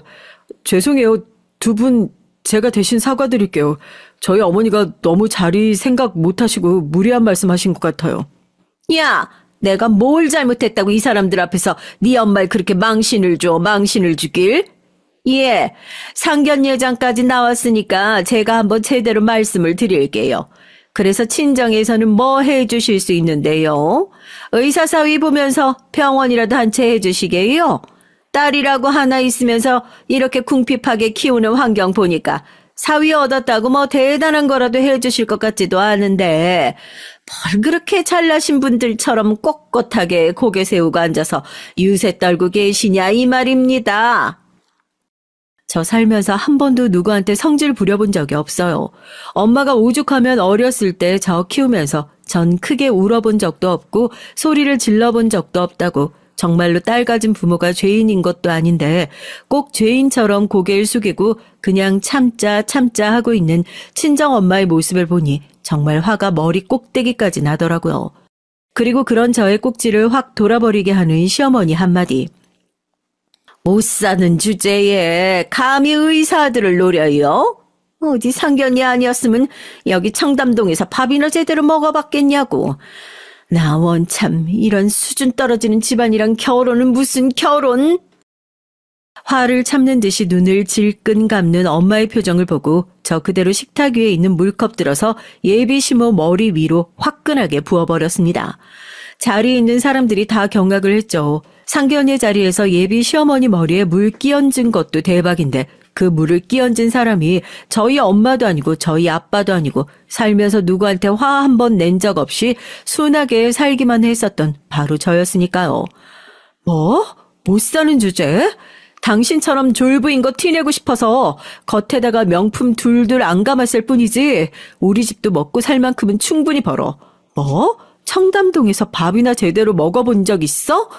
죄송해요. 두 분 제가 대신 사과드릴게요. 저희 어머니가 너무 자리 생각 못하시고 무리한 말씀하신 것 같아요. 야, 내가 뭘 잘못했다고 이 사람들 앞에서 네 엄마를 그렇게 망신을 주길? 예, 상견예장까지 나왔으니까 제가 한번 제대로 말씀을 드릴게요. 그래서 친정에서는 뭐 해주실 수 있는데요? 의사사위 보면서 병원이라도 한 채 해주시게요? 딸이라고 하나 있으면서 이렇게 궁핍하게 키우는 환경 보니까 사위 얻었다고 뭐 대단한 거라도 해주실 것 같지도 않은데 뭘 그렇게 잘나신 분들처럼 꼿꼿하게 고개 세우고 앉아서 유세 떨고 계시냐 이 말입니다. 저 살면서 한 번도 누구한테 성질 부려본 적이 없어요. 엄마가 오죽하면 어렸을 때 저 키우면서 전 크게 울어본 적도 없고 소리를 질러본 적도 없다고 정말로 딸 가진 부모가 죄인인 것도 아닌데 꼭 죄인처럼 고개를 숙이고 그냥 참자 하고 있는 친정엄마의 모습을 보니 정말 화가 머리 꼭대기까지 나더라고요. 그리고 그런 저의 꼭지를 확 돌아버리게 하는 시어머니 한마디. 못 사는 주제에 감히 의사들을 노려요? 어디 상견이 아니었으면 여기 청담동에서 밥이나 제대로 먹어봤겠냐고. 나 원참 이런 수준 떨어지는 집안이랑 결혼은 무슨 결혼? 화를 참는 듯이 눈을 질끈 감는 엄마의 표정을 보고 저 그대로 식탁 위에 있는 물컵 들어서 예비시모 머리 위로 화끈하게 부어버렸습니다. 자리에 있는 사람들이 다 경악을 했죠. 상견례 자리에서 예비 시어머니 머리에 물 끼얹은 것도 대박인데 그 물을 끼얹은 사람이 저희 엄마도 아니고 저희 아빠도 아니고 살면서 누구한테 화 한 번 낸 적 없이 순하게 살기만 했었던 바로 저였으니까요. 뭐? 못 사는 주제? 당신처럼 졸부인 거 티내고 싶어서 겉에다가 명품 둘둘 안 감았을 뿐이지 우리 집도 먹고 살 만큼은 충분히 벌어. 뭐? 청담동에서 밥이나 제대로 먹어본 적 있어?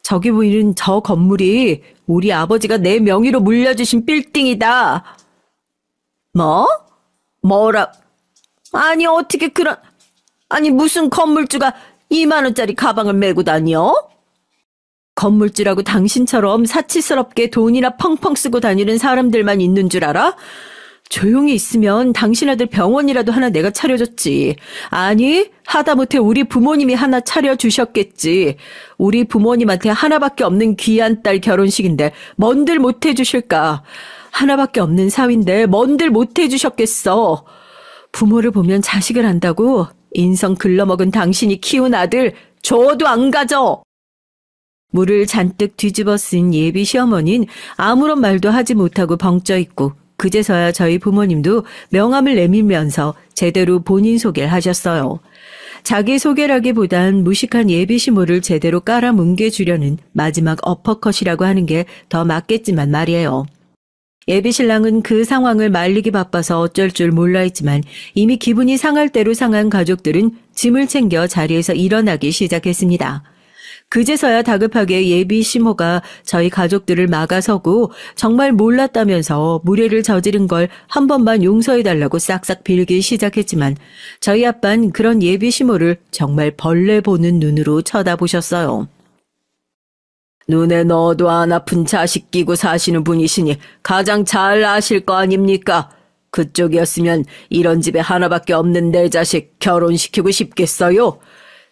저기 보이는 저 건물이 우리 아버지가 내 명의로 물려주신 빌딩이다. 뭐? 뭐라? 아니 어떻게 그런... 아니 무슨 건물주가 2만 원짜리 가방을 메고 다녀? 건물주라고 당신처럼 사치스럽게 돈이나 펑펑 쓰고 다니는 사람들만 있는 줄 알아? 조용히 있으면 당신 아들 병원이라도 하나 내가 차려줬지. 아니, 하다못해 우리 부모님이 하나 차려주셨겠지. 우리 부모님한테 하나밖에 없는 귀한 딸 결혼식인데 뭔들 못해주실까. 하나밖에 없는 사위인데 뭔들 못해주셨겠어. 부모를 보면 자식을 안다고? 인성 글러먹은 당신이 키운 아들 줘도 안 가져. 물을 잔뜩 뒤집어 쓴 예비 시어머니는 아무런 말도 하지 못하고 벙쪄 있고 그제서야 저희 부모님도 명함을 내밀면서 제대로 본인 소개를 하셨어요. 자기 소개라기보단 무식한 예비 시모를 제대로 깔아 뭉개주려는 마지막 어퍼컷이라고 하는 게 더 맞겠지만 말이에요. 예비 신랑은 그 상황을 말리기 바빠서 어쩔 줄 몰라 했지만 이미 기분이 상할 대로 상한 가족들은 짐을 챙겨 자리에서 일어나기 시작했습니다. 그제서야 다급하게 예비 시모가 저희 가족들을 막아서고 정말 몰랐다면서 무례를 저지른 걸 한 번만 용서해달라고 싹싹 빌기 시작했지만 저희 아빠는 그런 예비 시모를 정말 벌레 보는 눈으로 쳐다보셨어요. 눈에 넣어도 안 아픈 자식 끼고 사시는 분이시니 가장 잘 아실 거 아닙니까? 그쪽이었으면 이런 집에 하나밖에 없는 내 자식 결혼시키고 싶겠어요?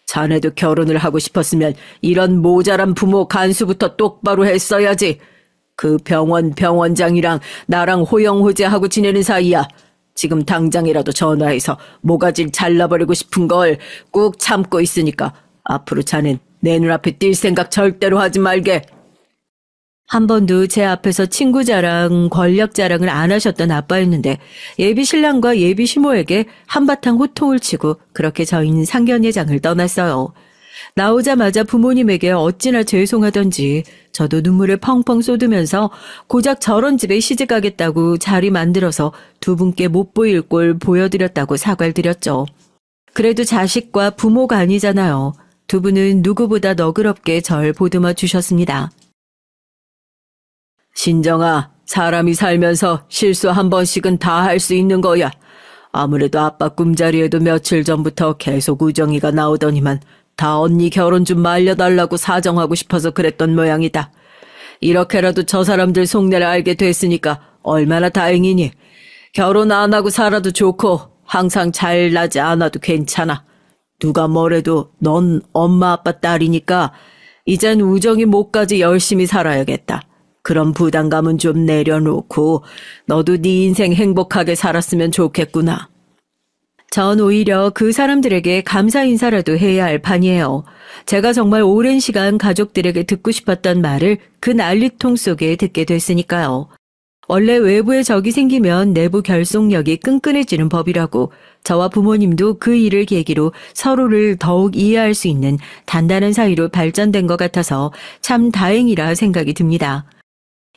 자네도 결혼을 하고 싶었으면 이런 모자란 부모 간수부터 똑바로 했어야지. 그 병원장이랑 나랑 호영호재하고 지내는 사이야. 지금 당장이라도 전화해서 모가지를 잘라버리고 싶은 걸 꾹 참고 있으니까 앞으로 자넨 내 눈앞에 뛸 생각 절대로 하지 말게. 한 번도 제 앞에서 친구 자랑, 권력 자랑을 안 하셨던 아빠였는데 예비 신랑과 예비 시모에게 한바탕 호통을 치고 그렇게 저희는 상견례장을 떠났어요. 나오자마자 부모님에게 어찌나 죄송하던지 저도 눈물을 펑펑 쏟으면서 고작 저런 집에 시집가겠다고 자리 만들어서 두 분께 못 보일 꼴 보여드렸다고 사과를 드렸죠. 그래도 자식과 부모가 아니잖아요. 두 분은 누구보다 너그럽게 절 보듬어 주셨습니다. 신정아, 사람이 살면서 실수 한 번씩은 다 할 수 있는 거야. 아무래도 아빠 꿈자리에도 며칠 전부터 계속 우정이가 나오더니만 다 언니 결혼 좀 말려달라고 사정하고 싶어서 그랬던 모양이다. 이렇게라도 저 사람들 속내를 알게 됐으니까 얼마나 다행이니. 결혼 안 하고 살아도 좋고 항상 잘나지 않아도 괜찮아. 누가 뭐래도 넌 엄마 아빠 딸이니까 이젠 우정이 목까지 열심히 살아야겠다. 그런 부담감은 좀 내려놓고 너도 네 인생 행복하게 살았으면 좋겠구나. 전 오히려 그 사람들에게 감사 인사라도 해야 할 판이에요. 제가 정말 오랜 시간 가족들에게 듣고 싶었던 말을 그 난리통 속에 듣게 됐으니까요. 원래 외부에 적이 생기면 내부 결속력이 끈끈해지는 법이라고 저와 부모님도 그 일을 계기로 서로를 더욱 이해할 수 있는 단단한 사이로 발전된 것 같아서 참 다행이라 생각이 듭니다.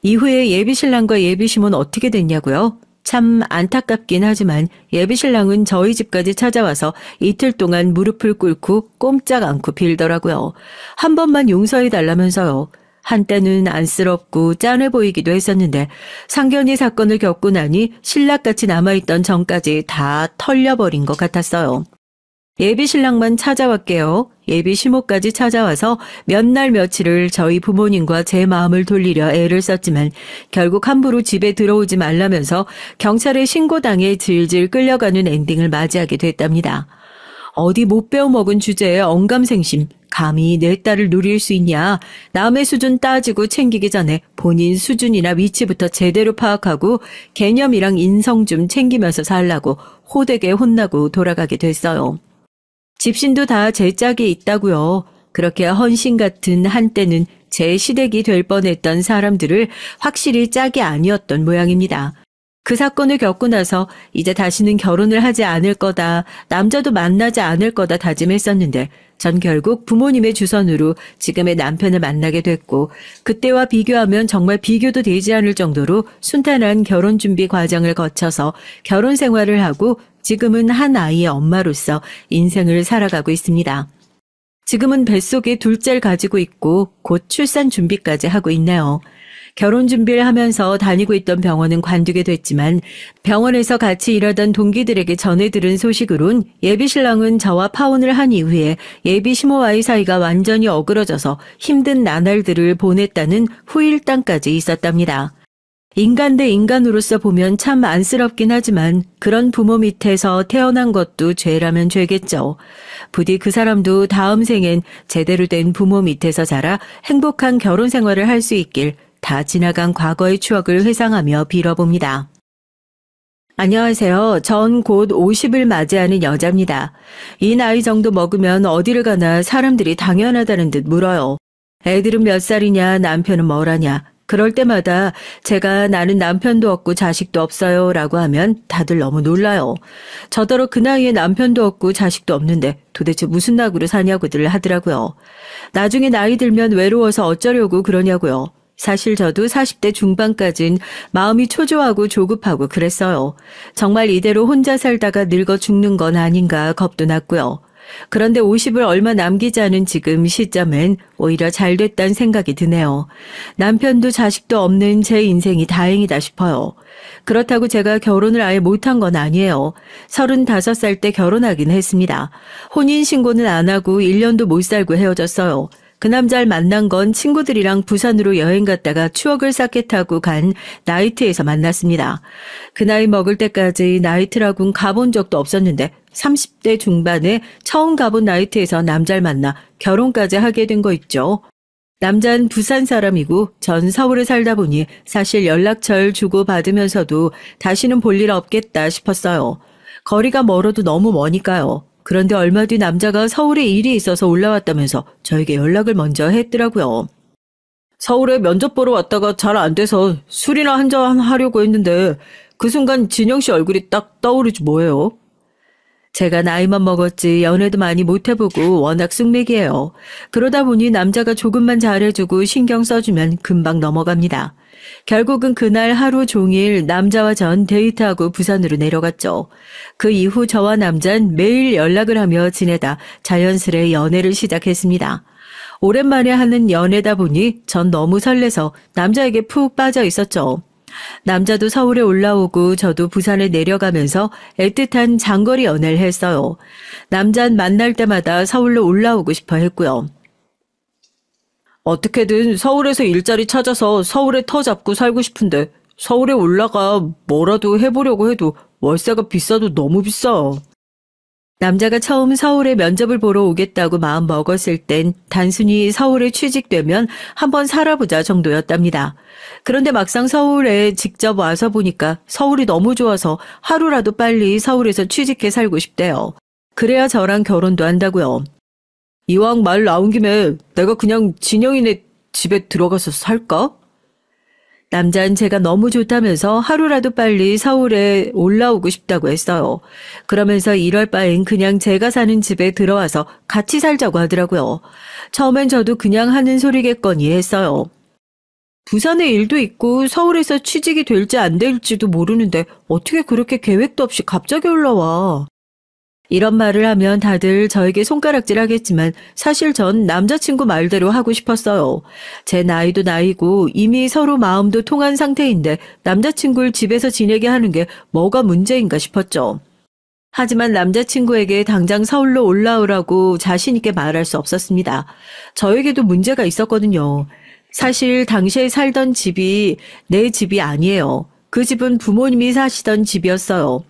이후에 예비신랑과 예비시모는 어떻게 됐냐고요? 참 안타깝긴 하지만 예비신랑은 저희 집까지 찾아와서 이틀 동안 무릎을 꿇고 꼼짝 않고 빌더라고요. 한 번만 용서해달라면서요. 한때는 안쓰럽고 짠해 보이기도 했었는데 상견례 사건을 겪고 나니 신락같이 남아있던 정까지 다 털려버린 것 같았어요. 예비신랑만 찾아왔게요. 예비시모까지 찾아와서 몇 날 며칠을 저희 부모님과 제 마음을 돌리려 애를 썼지만 결국 함부로 집에 들어오지 말라면서 경찰에 신고당해 질질 끌려가는 엔딩을 맞이하게 됐답니다. 어디 못 배워먹은 주제에 언감생심, 감히 내 딸을 누릴 수 있냐. 남의 수준 따지고 챙기기 전에 본인 수준이나 위치부터 제대로 파악하고 개념이랑 인성 좀 챙기면서 살라고 호되게 혼나고 돌아가게 됐어요. 집신도 다 제 짝에 있다고요. 그렇게 헌신 같은 한때는 제 시댁이 될 뻔했던 사람들을 확실히 짝이 아니었던 모양입니다. 그 사건을 겪고 나서 이제 다시는 결혼을 하지 않을 거다, 남자도 만나지 않을 거다 다짐했었는데 전 결국 부모님의 주선으로 지금의 남편을 만나게 됐고 그때와 비교하면 정말 비교도 되지 않을 정도로 순탄한 결혼 준비 과정을 거쳐서 결혼 생활을 하고 지금은 한 아이의 엄마로서 인생을 살아가고 있습니다. 지금은 뱃속에 둘째를 가지고 있고 곧 출산 준비까지 하고 있네요. 결혼 준비를 하면서 다니고 있던 병원은 관두게 됐지만 병원에서 같이 일하던 동기들에게 전해 들은 소식으론 예비신랑은 저와 파혼을 한 이후에 예비시모와의 사이가 완전히 어그러져서 힘든 나날들을 보냈다는 후일담까지 있었답니다. 인간 대 인간으로서 보면 참 안쓰럽긴 하지만 그런 부모 밑에서 태어난 것도 죄라면 죄겠죠. 부디 그 사람도 다음 생엔 제대로 된 부모 밑에서 자라 행복한 결혼 생활을 할 수 있길 다 지나간 과거의 추억을 회상하며 빌어봅니다. 안녕하세요. 전 곧 50을 맞이하는 여자입니다. 이 나이 정도 먹으면 어디를 가나 사람들이 당연하다는 듯 물어요. 애들은 몇 살이냐, 남편은 뭐라냐. 그럴 때마다 제가 나는 남편도 없고 자식도 없어요 라고 하면 다들 너무 놀라요. 저더러 그 나이에 남편도 없고 자식도 없는데 도대체 무슨 낙으로 사냐고들 하더라고요. 나중에 나이 들면 외로워서 어쩌려고 그러냐고요. 사실 저도 40대 중반까진 마음이 초조하고 조급하고 그랬어요. 정말 이대로 혼자 살다가 늙어 죽는 건 아닌가 겁도 났고요. 그런데 50을 얼마 남기지 않은 지금 시점엔 오히려 잘 됐다는 생각이 드네요. 남편도 자식도 없는 제 인생이 다행이다 싶어요. 그렇다고 제가 결혼을 아예 못한 건 아니에요. 35살 때 결혼하긴 했습니다. 혼인신고는 안 하고 1년도 못 살고 헤어졌어요. 그 남자를 만난 건 친구들이랑 부산으로 여행 갔다가 추억을 쌓게 타고 간 나이트에서 만났습니다. 그 나이 먹을 때까지 나이트라고는 가본 적도 없었는데 30대 중반에 처음 가본 나이트에서 남자를 만나 결혼까지 하게 된 거 있죠. 남자는 부산 사람이고 전 서울에 살다 보니 사실 연락처를 주고받으면서도 다시는 볼 일 없겠다 싶었어요. 거리가 멀어도 너무 머니까요. 그런데 얼마 뒤 남자가 서울에 일이 있어서 올라왔다면서 저에게 연락을 먼저 했더라고요. 서울에 면접 보러 왔다가 잘 안 돼서 술이나 한잔 하려고 했는데 그 순간 진영 씨 얼굴이 딱 떠오르지 뭐예요. 제가 나이만 먹었지 연애도 많이 못해보고 워낙 쑥맥이에요. 그러다 보니 남자가 조금만 잘해주고 신경 써주면 금방 넘어갑니다. 결국은 그날 하루 종일 남자와 전 데이트하고 부산으로 내려갔죠. 그 이후 저와 남자는 매일 연락을 하며 지내다 자연스레 연애를 시작했습니다. 오랜만에 하는 연애다 보니 전 너무 설레서 남자에게 푹 빠져 있었죠. 남자도 서울에 올라오고 저도 부산에 내려가면서 애틋한 장거리 연애를 했어요. 남자는 만날 때마다 서울로 올라오고 싶어 했고요. 어떻게든 서울에서 일자리 찾아서 서울에 터 잡고 살고 싶은데 서울에 올라가 뭐라도 해보려고 해도 월세가 비싸도 너무 비싸. 남자가 처음 서울에 면접을 보러 오겠다고 마음 먹었을 땐 단순히 서울에 취직되면 한번 살아보자 정도였답니다. 그런데 막상 서울에 직접 와서 보니까 서울이 너무 좋아서 하루라도 빨리 서울에서 취직해 살고 싶대요. 그래야 저랑 결혼도 한다고요. 이왕 말 나온 김에 내가 그냥 진영이네 집에 들어가서 살까? 남자는 제가 너무 좋다면서 하루라도 빨리 서울에 올라오고 싶다고 했어요. 그러면서 이럴 바엔 그냥 제가 사는 집에 들어와서 같이 살자고 하더라고요. 처음엔 저도 그냥 하는 소리겠거니 했어요. 부산에 일도 있고 서울에서 취직이 될지 안 될지도 모르는데 어떻게 그렇게 계획도 없이 갑자기 올라와. 이런 말을 하면 다들 저에게 손가락질 하겠지만 사실 전 남자친구 말대로 하고 싶었어요. 제 나이도 나이고 이미 서로 마음도 통한 상태인데 남자친구를 집에서 지내게 하는 게 뭐가 문제인가 싶었죠. 하지만 남자친구에게 당장 서울로 올라오라고 자신 있게 말할 수 없었습니다. 저에게도 문제가 있었거든요. 사실 당시에 살던 집이 내 집이 아니에요. 그 집은 부모님이 사시던 집이었어요.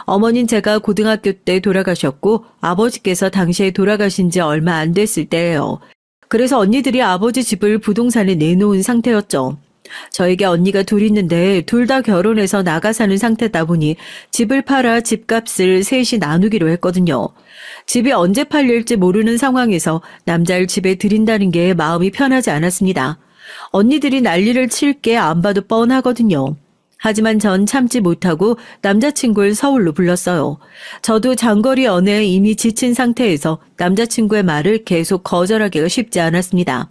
어머니는 제가 고등학교 때 돌아가셨고 아버지께서 당시에 돌아가신 지 얼마 안 됐을 때예요. 그래서 언니들이 아버지 집을 부동산에 내놓은 상태였죠. 저에게 언니가 둘 있는데 둘 다 결혼해서 나가 사는 상태다 보니 집을 팔아 집값을 셋이 나누기로 했거든요. 집이 언제 팔릴지 모르는 상황에서 남자를 집에 들인다는 게 마음이 편하지 않았습니다. 언니들이 난리를 칠 게 안 봐도 뻔하거든요. 하지만 전 참지 못하고 남자친구를 서울로 불렀어요. 저도 장거리 연애에 이미 지친 상태에서 남자친구의 말을 계속 거절하기가 쉽지 않았습니다.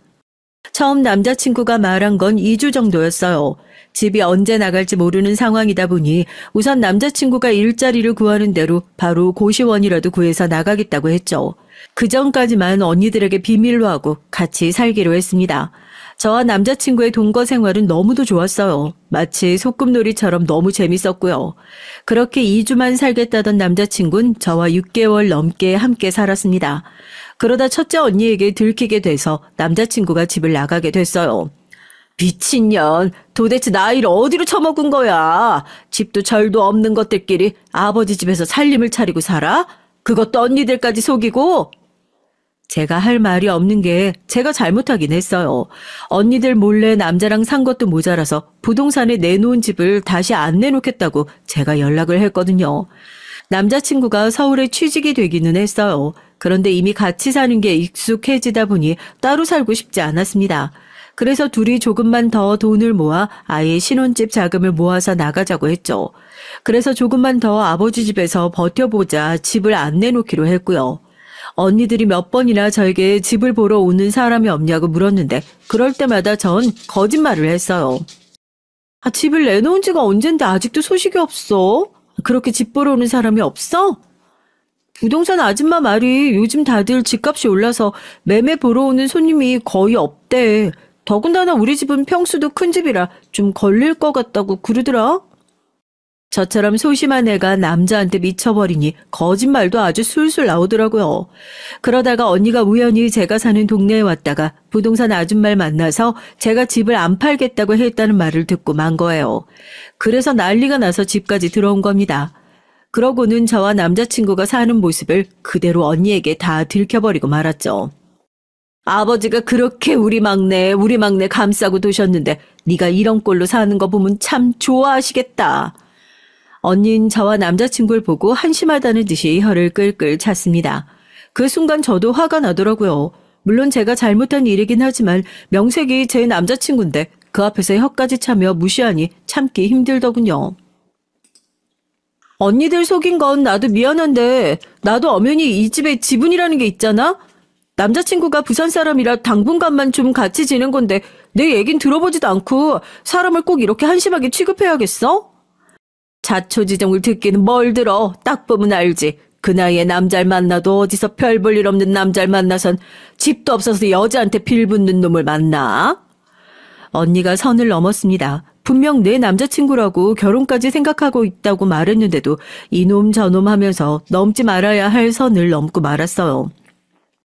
처음 남자친구가 말한 건 2주 정도였어요. 집이 언제 나갈지 모르는 상황이다 보니 우선 남자친구가 일자리를 구하는 대로 바로 고시원이라도 구해서 나가겠다고 했죠. 그 전까지만 언니들에게 비밀로 하고 같이 살기로 했습니다. 저와 남자친구의 동거 생활은 너무도 좋았어요. 마치 소꿉놀이처럼 너무 재밌었고요. 그렇게 2주만 살겠다던 남자친구는 저와 6개월 넘게 함께 살았습니다. 그러다 첫째 언니에게 들키게 돼서 남자친구가 집을 나가게 됐어요. 미친년, 도대체 나이를 어디로 처먹은 거야? 집도 절도 없는 것들끼리 아버지 집에서 살림을 차리고 살아? 그것도 언니들까지 속이고? 제가 할 말이 없는 게 제가 잘못하긴 했어요. 언니들 몰래 남자랑 산 것도 모자라서 부동산에 내놓은 집을 다시 안 내놓겠다고 제가 연락을 했거든요. 남자친구가 서울에 취직이 되기는 했어요. 그런데 이미 같이 사는 게 익숙해지다 보니 따로 살고 싶지 않았습니다. 그래서 둘이 조금만 더 돈을 모아 아예 신혼집 자금을 모아서 나가자고 했죠. 그래서 조금만 더 아버지 집에서 버텨보자 집을 안 내놓기로 했고요. 언니들이 몇 번이나 저에게 집을 보러 오는 사람이 없냐고 물었는데 그럴 때마다 전 거짓말을 했어요. 집을 내놓은 지가 언젠데 아직도 소식이 없어? 그렇게 집 보러 오는 사람이 없어? 부동산 아줌마 말이 요즘 다들 집값이 올라서 매매 보러 오는 손님이 거의 없대. 더군다나 우리 집은 평수도 큰 집이라 좀 걸릴 것 같다고 그러더라. 저처럼 소심한 애가 남자한테 미쳐버리니 거짓말도 아주 술술 나오더라고요. 그러다가 언니가 우연히 제가 사는 동네에 왔다가 부동산 아줌마를 만나서 제가 집을 안 팔겠다고 했다는 말을 듣고 만 거예요. 그래서 난리가 나서 집까지 들어온 겁니다. 그러고는 저와 남자친구가 사는 모습을 그대로 언니에게 다 들켜버리고 말았죠. 아버지가 그렇게 우리 막내 감싸고 두셨는데 네가 이런 꼴로 사는 거 보면 참 좋아하시겠다. 언니는 저와 남자친구를 보고 한심하다는 듯이 혀를 끌끌 찼습니다. 그 순간 저도 화가 나더라고요. 물론 제가 잘못한 일이긴 하지만 명색이 제 남자친구인데 그 앞에서 혀까지 차며 무시하니 참기 힘들더군요. 언니들 속인 건 나도 미안한데 나도 엄연히 이 집에 지분이라는 게 있잖아? 남자친구가 부산 사람이라 당분간만 좀 같이 지낸 건데 내 얘긴 들어보지도 않고 사람을 꼭 이렇게 한심하게 취급해야겠어? 자초지종을 듣기는 뭘 들어. 딱 보면 알지. 그 나이에 남자를 만나도 어디서 별 볼 일 없는 남자를 만나선 집도 없어서 여자한테 빌붙는 놈을 만나. 언니가 선을 넘었습니다. 분명 내 남자친구라고 결혼까지 생각하고 있다고 말했는데도 이놈 저놈 하면서 넘지 말아야 할 선을 넘고 말았어요.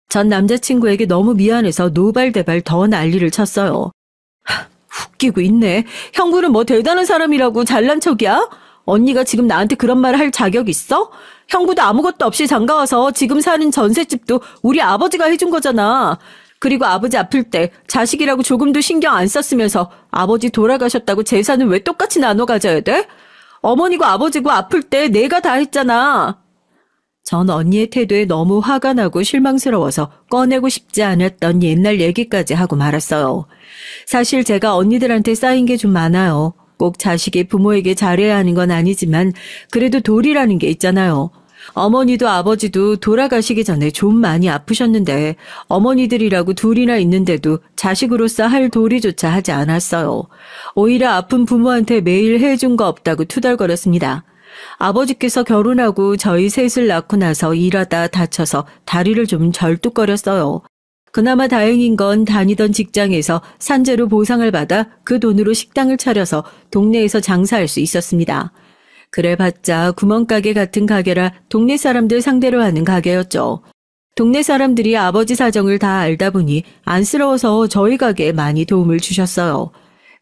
전 남자친구에게 너무 미안해서 노발대발 더 난리를 쳤어요. 웃기고 있네. 형부는 뭐 대단한 사람이라고 잘난 척이야? 언니가 지금 나한테 그런 말 할 자격 있어? 형부도 아무것도 없이 장가와서 지금 사는 전셋집도 우리 아버지가 해준 거잖아. 그리고 아버지 아플 때 자식이라고 조금도 신경 안 썼으면서 아버지 돌아가셨다고 재산은 왜 똑같이 나눠 가져야 돼? 어머니고 아버지고 아플 때 내가 다 했잖아. 전 언니의 태도에 너무 화가 나고 실망스러워서 꺼내고 싶지 않았던 옛날 얘기까지 하고 말았어요. 사실 제가 언니들한테 쌓인 게 좀 많아요. 꼭 자식이 부모에게 잘해야 하는 건 아니지만 그래도 돌이라는 게 있잖아요. 어머니도 아버지도 돌아가시기 전에 좀 많이 아프셨는데 어머니들이라고 둘이나 있는데도 자식으로서 할 도리조차 하지 않았어요. 오히려 아픈 부모한테 매일 해준 거 없다고 투덜거렸습니다. 아버지께서 결혼하고 저희 셋을 낳고 나서 일하다 다쳐서 다리를 좀 절뚝거렸어요. 그나마 다행인 건 다니던 직장에서 산재로 보상을 받아 그 돈으로 식당을 차려서 동네에서 장사할 수 있었습니다. 그래봤자 구멍가게 같은 가게라 동네 사람들 상대로 하는 가게였죠. 동네 사람들이 아버지 사정을 다 알다 보니 안쓰러워서 저희 가게에 많이 도움을 주셨어요.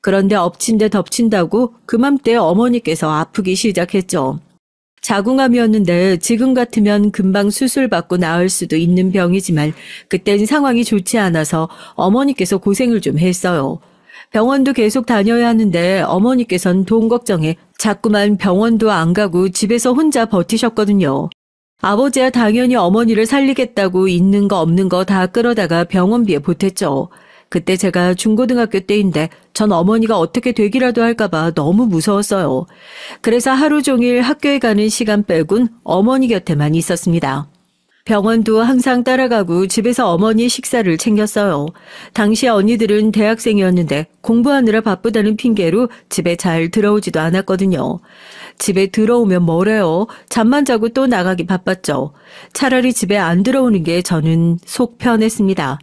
그런데 엎친 데 덮친다고 그맘때 어머니께서 아프기 시작했죠. 자궁암이었는데 지금 같으면 금방 수술받고 나을 수도 있는 병이지만 그땐 상황이 좋지 않아서 어머니께서 고생을 좀 했어요. 병원도 계속 다녀야 하는데 어머니께선 돈 걱정에 자꾸만 병원도 안 가고 집에서 혼자 버티셨거든요. 아버지야 당연히 어머니를 살리겠다고 있는 거 없는 거 다 끌어다가 병원비에 보탰죠. 그때 제가 중고등학교 때인데 전 어머니가 어떻게 되기라도 할까봐 너무 무서웠어요. 그래서 하루 종일 학교에 가는 시간 빼곤 어머니 곁에만 있었습니다. 병원도 항상 따라가고 집에서 어머니 식사를 챙겼어요. 당시 언니들은 대학생이었는데 공부하느라 바쁘다는 핑계로 집에 잘 들어오지도 않았거든요. 집에 들어오면 뭐래요? 잠만 자고 또 나가기 바빴죠. 차라리 집에 안 들어오는 게 저는 속 편했습니다.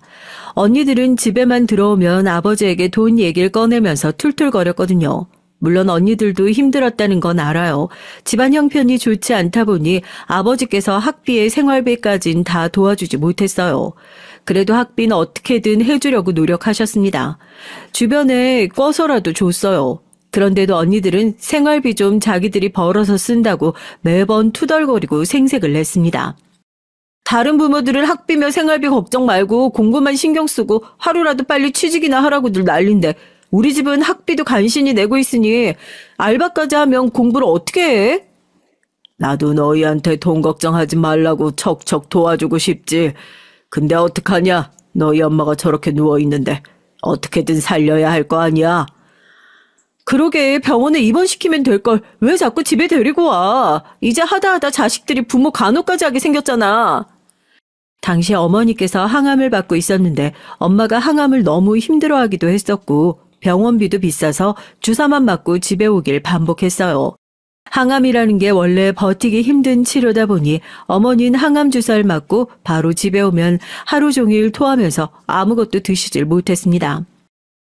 언니들은 집에만 들어오면 아버지에게 돈 얘기를 꺼내면서 툴툴거렸거든요. 물론 언니들도 힘들었다는 건 알아요. 집안 형편이 좋지 않다 보니 아버지께서 학비에 생활비까진 다 도와주지 못했어요. 그래도 학비는 어떻게든 해주려고 노력하셨습니다. 주변에 꿔서라도 줬어요. 그런데도 언니들은 생활비 좀 자기들이 벌어서 쓴다고 매번 투덜거리고 생색을 냈습니다. 다른 부모들은 학비며 생활비 걱정 말고 공부만 신경 쓰고 하루라도 빨리 취직이나 하라고들 난린데 우리 집은 학비도 간신히 내고 있으니 알바까지 하면 공부를 어떻게 해? 나도 너희한테 돈 걱정하지 말라고 척척 도와주고 싶지. 근데 어떡하냐? 너희 엄마가 저렇게 누워있는데 어떻게든 살려야 할 거 아니야? 그러게 병원에 입원시키면 될걸 왜 자꾸 집에 데리고 와? 이제 하다하다 자식들이 부모 간호까지 하게 생겼잖아. 당시 어머니께서 항암을 받고 있었는데 엄마가 항암을 너무 힘들어하기도 했었고 병원비도 비싸서 주사만 맞고 집에 오길 반복했어요. 항암이라는 게 원래 버티기 힘든 치료다 보니 어머니는 항암 주사를 맞고 바로 집에 오면 하루 종일 토하면서 아무것도 드시질 못했습니다.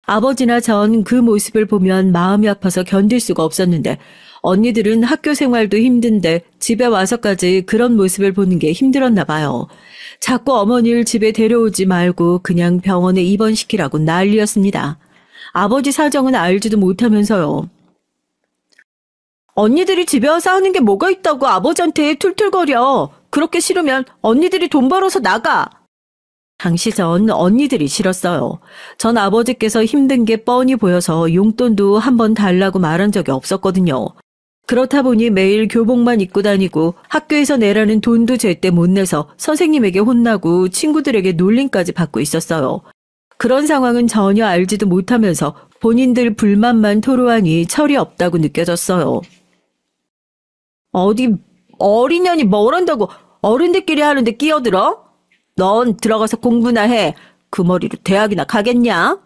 아버지나 전 그 모습을 보면 마음이 아파서 견딜 수가 없었는데 언니들은 학교 생활도 힘든데 집에 와서까지 그런 모습을 보는 게 힘들었나 봐요. 자꾸 어머니를 집에 데려오지 말고 그냥 병원에 입원시키라고 난리였습니다. 아버지 사정은 알지도 못하면서요. 언니들이 집에 와서 하는 게 뭐가 있다고 아버지한테 툴툴거려. 그렇게 싫으면 언니들이 돈 벌어서 나가. 당시 전 언니들이 싫었어요. 전 아버지께서 힘든 게 뻔히 보여서 용돈도 한 번 달라고 말한 적이 없었거든요. 그렇다 보니 매일 교복만 입고 다니고 학교에서 내라는 돈도 제때 못 내서 선생님에게 혼나고 친구들에게 놀림까지 받고 있었어요. 그런 상황은 전혀 알지도 못하면서 본인들 불만만 토로하니 철이 없다고 느껴졌어요. 어디 어린년이 뭘 한다고 어른들끼리 하는데 끼어들어? 넌 들어가서 공부나 해. 그 머리로 대학이나 가겠냐?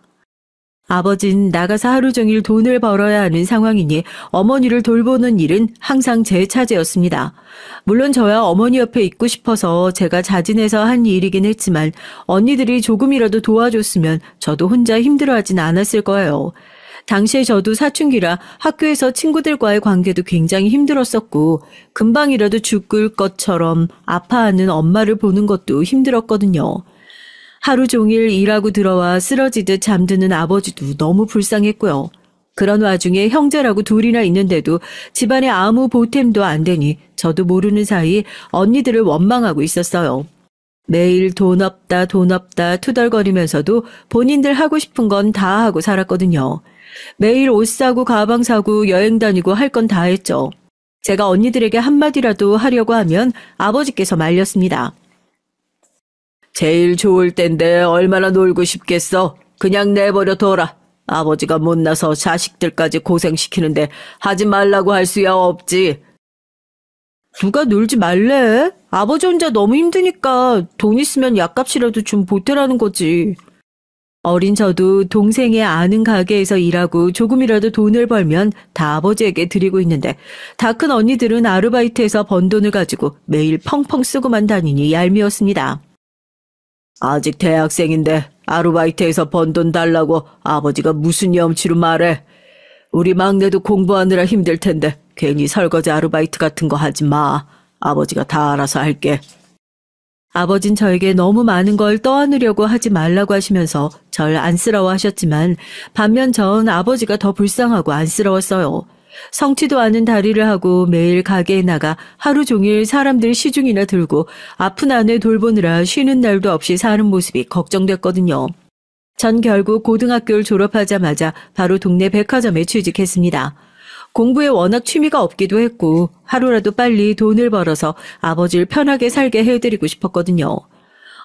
아버진 나가서 하루 종일 돈을 벌어야 하는 상황이니 어머니를 돌보는 일은 항상 제 차지였습니다. 물론 저야 어머니 옆에 있고 싶어서 제가 자진해서 한 일이긴 했지만 언니들이 조금이라도 도와줬으면 저도 혼자 힘들어하진 않았을 거예요. 당시에 저도 사춘기라 학교에서 친구들과의 관계도 굉장히 힘들었었고 금방이라도 죽을 것처럼 아파하는 엄마를 보는 것도 힘들었거든요. 하루 종일 일하고 들어와 쓰러지듯 잠드는 아버지도 너무 불쌍했고요. 그런 와중에 형제라고 둘이나 있는데도 집안에 아무 보탬도 안 되니 저도 모르는 사이 언니들을 원망하고 있었어요. 매일 돈 없다 투덜거리면서도 본인들 하고 싶은 건 다 하고 살았거든요. 매일 옷 사고 가방 사고 여행 다니고 할 건 다 했죠. 제가 언니들에게 한마디라도 하려고 하면 아버지께서 말렸습니다. 제일 좋을 땐데 얼마나 놀고 싶겠어. 그냥 내버려 둬라. 아버지가 못나서 자식들까지 고생시키는데 하지 말라고 할 수야 없지. 누가 놀지 말래? 아버지 혼자 너무 힘드니까 돈 있으면 약값이라도 좀 보태라는 거지. 어린 저도 동생의 아는 가게에서 일하고 조금이라도 돈을 벌면 다 아버지에게 드리고 있는데 다 큰 언니들은 아르바이트에서 번 돈을 가지고 매일 펑펑 쓰고만 다니니 얄미웠습니다. 아직 대학생인데 아르바이트에서 번 돈 달라고 아버지가 무슨 염치로 말해. 우리 막내도 공부하느라 힘들 텐데 괜히 설거지 아르바이트 같은 거 하지 마. 아버지가 다 알아서 할게. 아버진 저에게 너무 많은 걸 떠안으려고 하지 말라고 하시면서 절 안쓰러워하셨지만 반면 전 아버지가 더 불쌍하고 안쓰러웠어요. 성취도 않은 다리를 하고 매일 가게에 나가 하루 종일 사람들 시중이나 들고 아픈 아내 돌보느라 쉬는 날도 없이 사는 모습이 걱정됐거든요. 전 결국 고등학교를 졸업하자마자 바로 동네 백화점에 취직했습니다. 공부에 워낙 취미가 없기도 했고 하루라도 빨리 돈을 벌어서 아버지를 편하게 살게 해드리고 싶었거든요.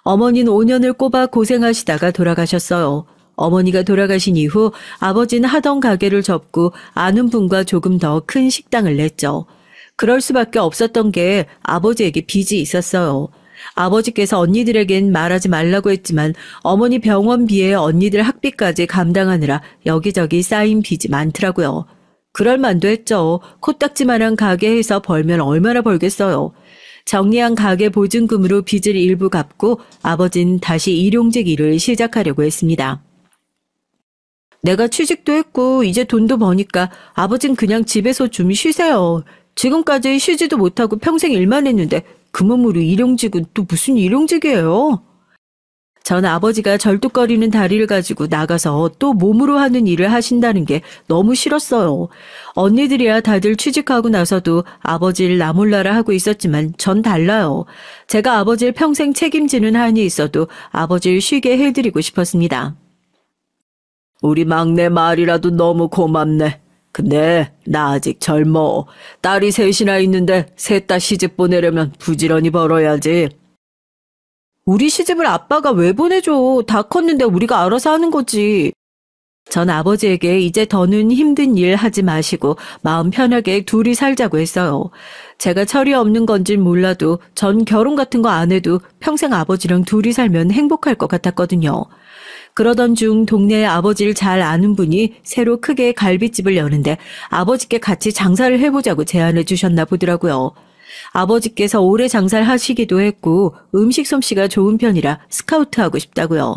어머니는 5년을 꼬박 고생하시다가 돌아가셨어요. 어머니가 돌아가신 이후 아버지는 하던 가게를 접고 아는 분과 조금 더 큰 식당을 냈죠. 그럴 수밖에 없었던 게 아버지에게 빚이 있었어요. 아버지께서 언니들에겐 말하지 말라고 했지만 어머니 병원비에 언니들 학비까지 감당하느라 여기저기 쌓인 빚이 많더라고요. 그럴 만도 했죠. 코딱지만한 가게에서 벌면 얼마나 벌겠어요. 정리한 가게 보증금으로 빚을 일부 갚고 아버진 다시 일용직 일을 시작하려고 했습니다. 내가 취직도 했고 이제 돈도 버니까 아버진 그냥 집에서 좀 쉬세요. 지금까지 쉬지도 못하고 평생 일만 했는데 그 몸으로 일용직은 또 무슨 일용직이에요? 전 아버지가 절뚝거리는 다리를 가지고 나가서 또 몸으로 하는 일을 하신다는 게 너무 싫었어요. 언니들이야 다들 취직하고 나서도 아버지를 나 몰라라 하고 있었지만 전 달라요. 제가 아버지를 평생 책임지는 한이 있어도 아버지를 쉬게 해드리고 싶었습니다. 우리 막내 말이라도 너무 고맙네. 근데 나 아직 젊어. 딸이 셋이나 있는데 셋 다 시집 보내려면 부지런히 벌어야지. 우리 시집을 아빠가 왜 보내줘? 다 컸는데 우리가 알아서 하는 거지. 전 아버지에게 이제 더는 힘든 일 하지 마시고 마음 편하게 둘이 살자고 했어요. 제가 철이 없는 건진 몰라도 전 결혼 같은 거 안 해도 평생 아버지랑 둘이 살면 행복할 것 같았거든요. 그러던 중 동네에 아버지를 잘 아는 분이 새로 크게 갈비집을 여는데 아버지께 같이 장사를 해보자고 제안을 주셨나 보더라고요. 아버지께서 오래 장사를 하시기도 했고 음식 솜씨가 좋은 편이라 스카우트하고 싶다고요.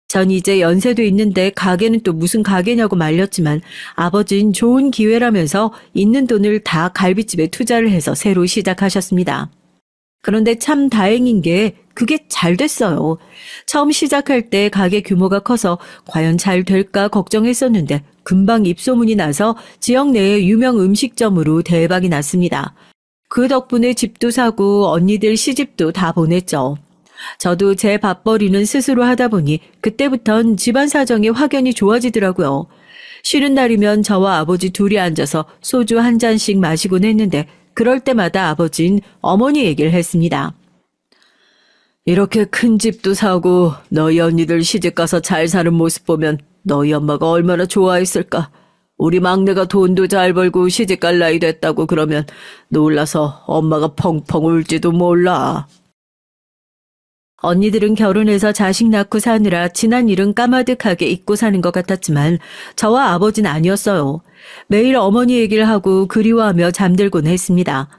전 이제 연세도 있는데 가게는 또 무슨 가게냐고 말렸지만 아버진 좋은 기회라면서 있는 돈을 다 갈비집에 투자를 해서 새로 시작하셨습니다. 그런데 참 다행인 게 그게 잘 됐어요. 처음 시작할 때 가게 규모가 커서 과연 잘 될까 걱정했었는데 금방 입소문이 나서 지역 내의 유명 음식점으로 대박이 났습니다. 그 덕분에 집도 사고 언니들 시집도 다 보냈죠. 저도 제 밥벌이는 스스로 하다 보니 그때부턴 집안 사정이 확연히 좋아지더라고요. 쉬는 날이면 저와 아버지 둘이 앉아서 소주 한 잔씩 마시곤 했는데 그럴 때마다 아버진 어머니 얘기를 했습니다. 이렇게 큰 집도 사고 너희 언니들 시집가서 잘 사는 모습 보면 너희 엄마가 얼마나 좋아했을까. 우리 막내가 돈도 잘 벌고 시집갈 나이 됐다고 그러면 놀라서 엄마가 펑펑 울지도 몰라. 언니들은 결혼해서 자식 낳고 사느라 지난 일은 까마득하게 잊고 사는 것 같았지만 저와 아버지는 아니었어요. 매일 어머니 얘기를 하고 그리워하며 잠들곤 했습니다.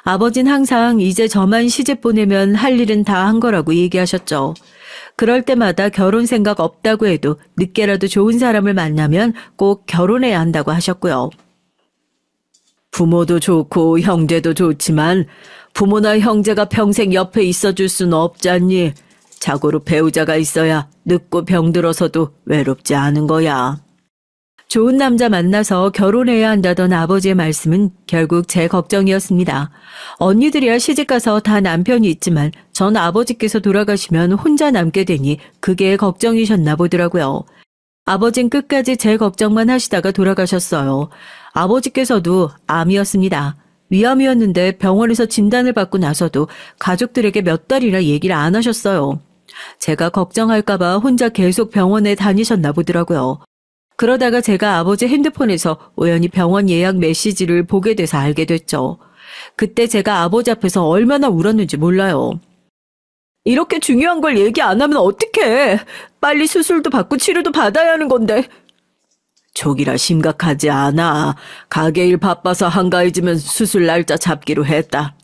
아버진 항상 이제 저만 시집 보내면 할 일은 다 한 거라고 얘기하셨죠. 그럴 때마다 결혼 생각 없다고 해도 늦게라도 좋은 사람을 만나면 꼭 결혼해야 한다고 하셨고요. 부모도 좋고 형제도 좋지만 부모나 형제가 평생 옆에 있어줄 수는 없잖니. 자고로 배우자가 있어야 늙고 병들어서도 외롭지 않은 거야. 좋은 남자 만나서 결혼해야 한다던 아버지의 말씀은 결국 제 걱정이었습니다. 언니들이야 시집가서 다 남편이 있지만 전 아버지께서 돌아가시면 혼자 남게 되니 그게 걱정이셨나 보더라고요. 아버진 끝까지 제 걱정만 하시다가 돌아가셨어요. 아버지께서도 암이었습니다. 위암이었는데 병원에서 진단을 받고 나서도 가족들에게 몇 달이나 얘기를 안 하셨어요. 제가 걱정할까봐 혼자 계속 병원에 다니셨나 보더라고요. 그러다가 제가 아버지 핸드폰에서 우연히 병원 예약 메시지를 보게 돼서 알게 됐죠. 그때 제가 아버지 앞에서 얼마나 울었는지 몰라요. 이렇게 중요한 걸 얘기 안 하면 어떡해. 빨리 수술도 받고 치료도 받아야 하는 건데. 족이라 심각하지 않아. 가게 일 바빠서 한가해지면 수술 날짜 잡기로 했다.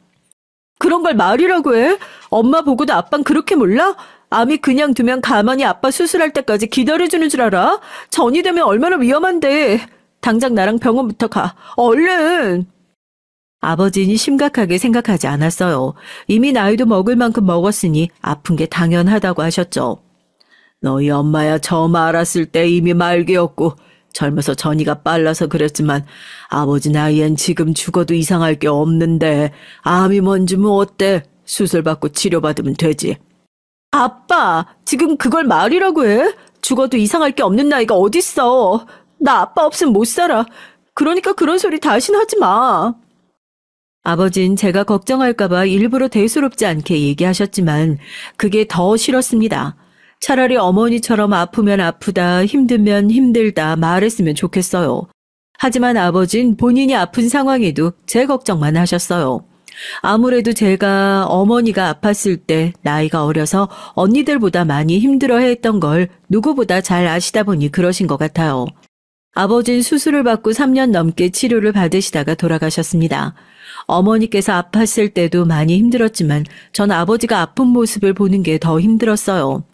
그런 걸 말이라고 해? 엄마 보고도 아빤 그렇게 몰라? 암이 그냥 두면 가만히 아빠 수술할 때까지 기다려주는 줄 알아? 전이 되면 얼마나 위험한데. 당장 나랑 병원부터 가. 얼른. 아버지는 심각하게 생각하지 않았어요. 이미 나이도 먹을 만큼 먹었으니 아픈 게 당연하다고 하셨죠. 너희 엄마야 처음 알았을 때 이미 말기였고 젊어서 전이가 빨라서 그랬지만 아버지 나이엔 지금 죽어도 이상할 게 없는데 암이 뭔지 뭐 어때? 수술 받고 치료받으면 되지. 아빠, 지금 그걸 말이라고 해? 죽어도 이상할 게 없는 나이가 어딨어. 나 아빠 없으면 못 살아. 그러니까 그런 소리 다신 하지 마. 아버진 제가 걱정할까봐 일부러 대수롭지 않게 얘기하셨지만 그게 더 싫었습니다. 차라리 어머니처럼 아프면 아프다, 힘들면 힘들다 말했으면 좋겠어요. 하지만 아버진 본인이 아픈 상황에도 제 걱정만 하셨어요. 아무래도 제가 어머니가 아팠을 때 나이가 어려서 언니들보다 많이 힘들어했던 걸 누구보다 잘 아시다 보니 그러신 것 같아요. 아버진 수술을 받고 3년 넘게 치료를 받으시다가 돌아가셨습니다. 어머니께서 아팠을 때도 많이 힘들었지만 전 아버지가 아픈 모습을 보는 게 더 힘들었어요.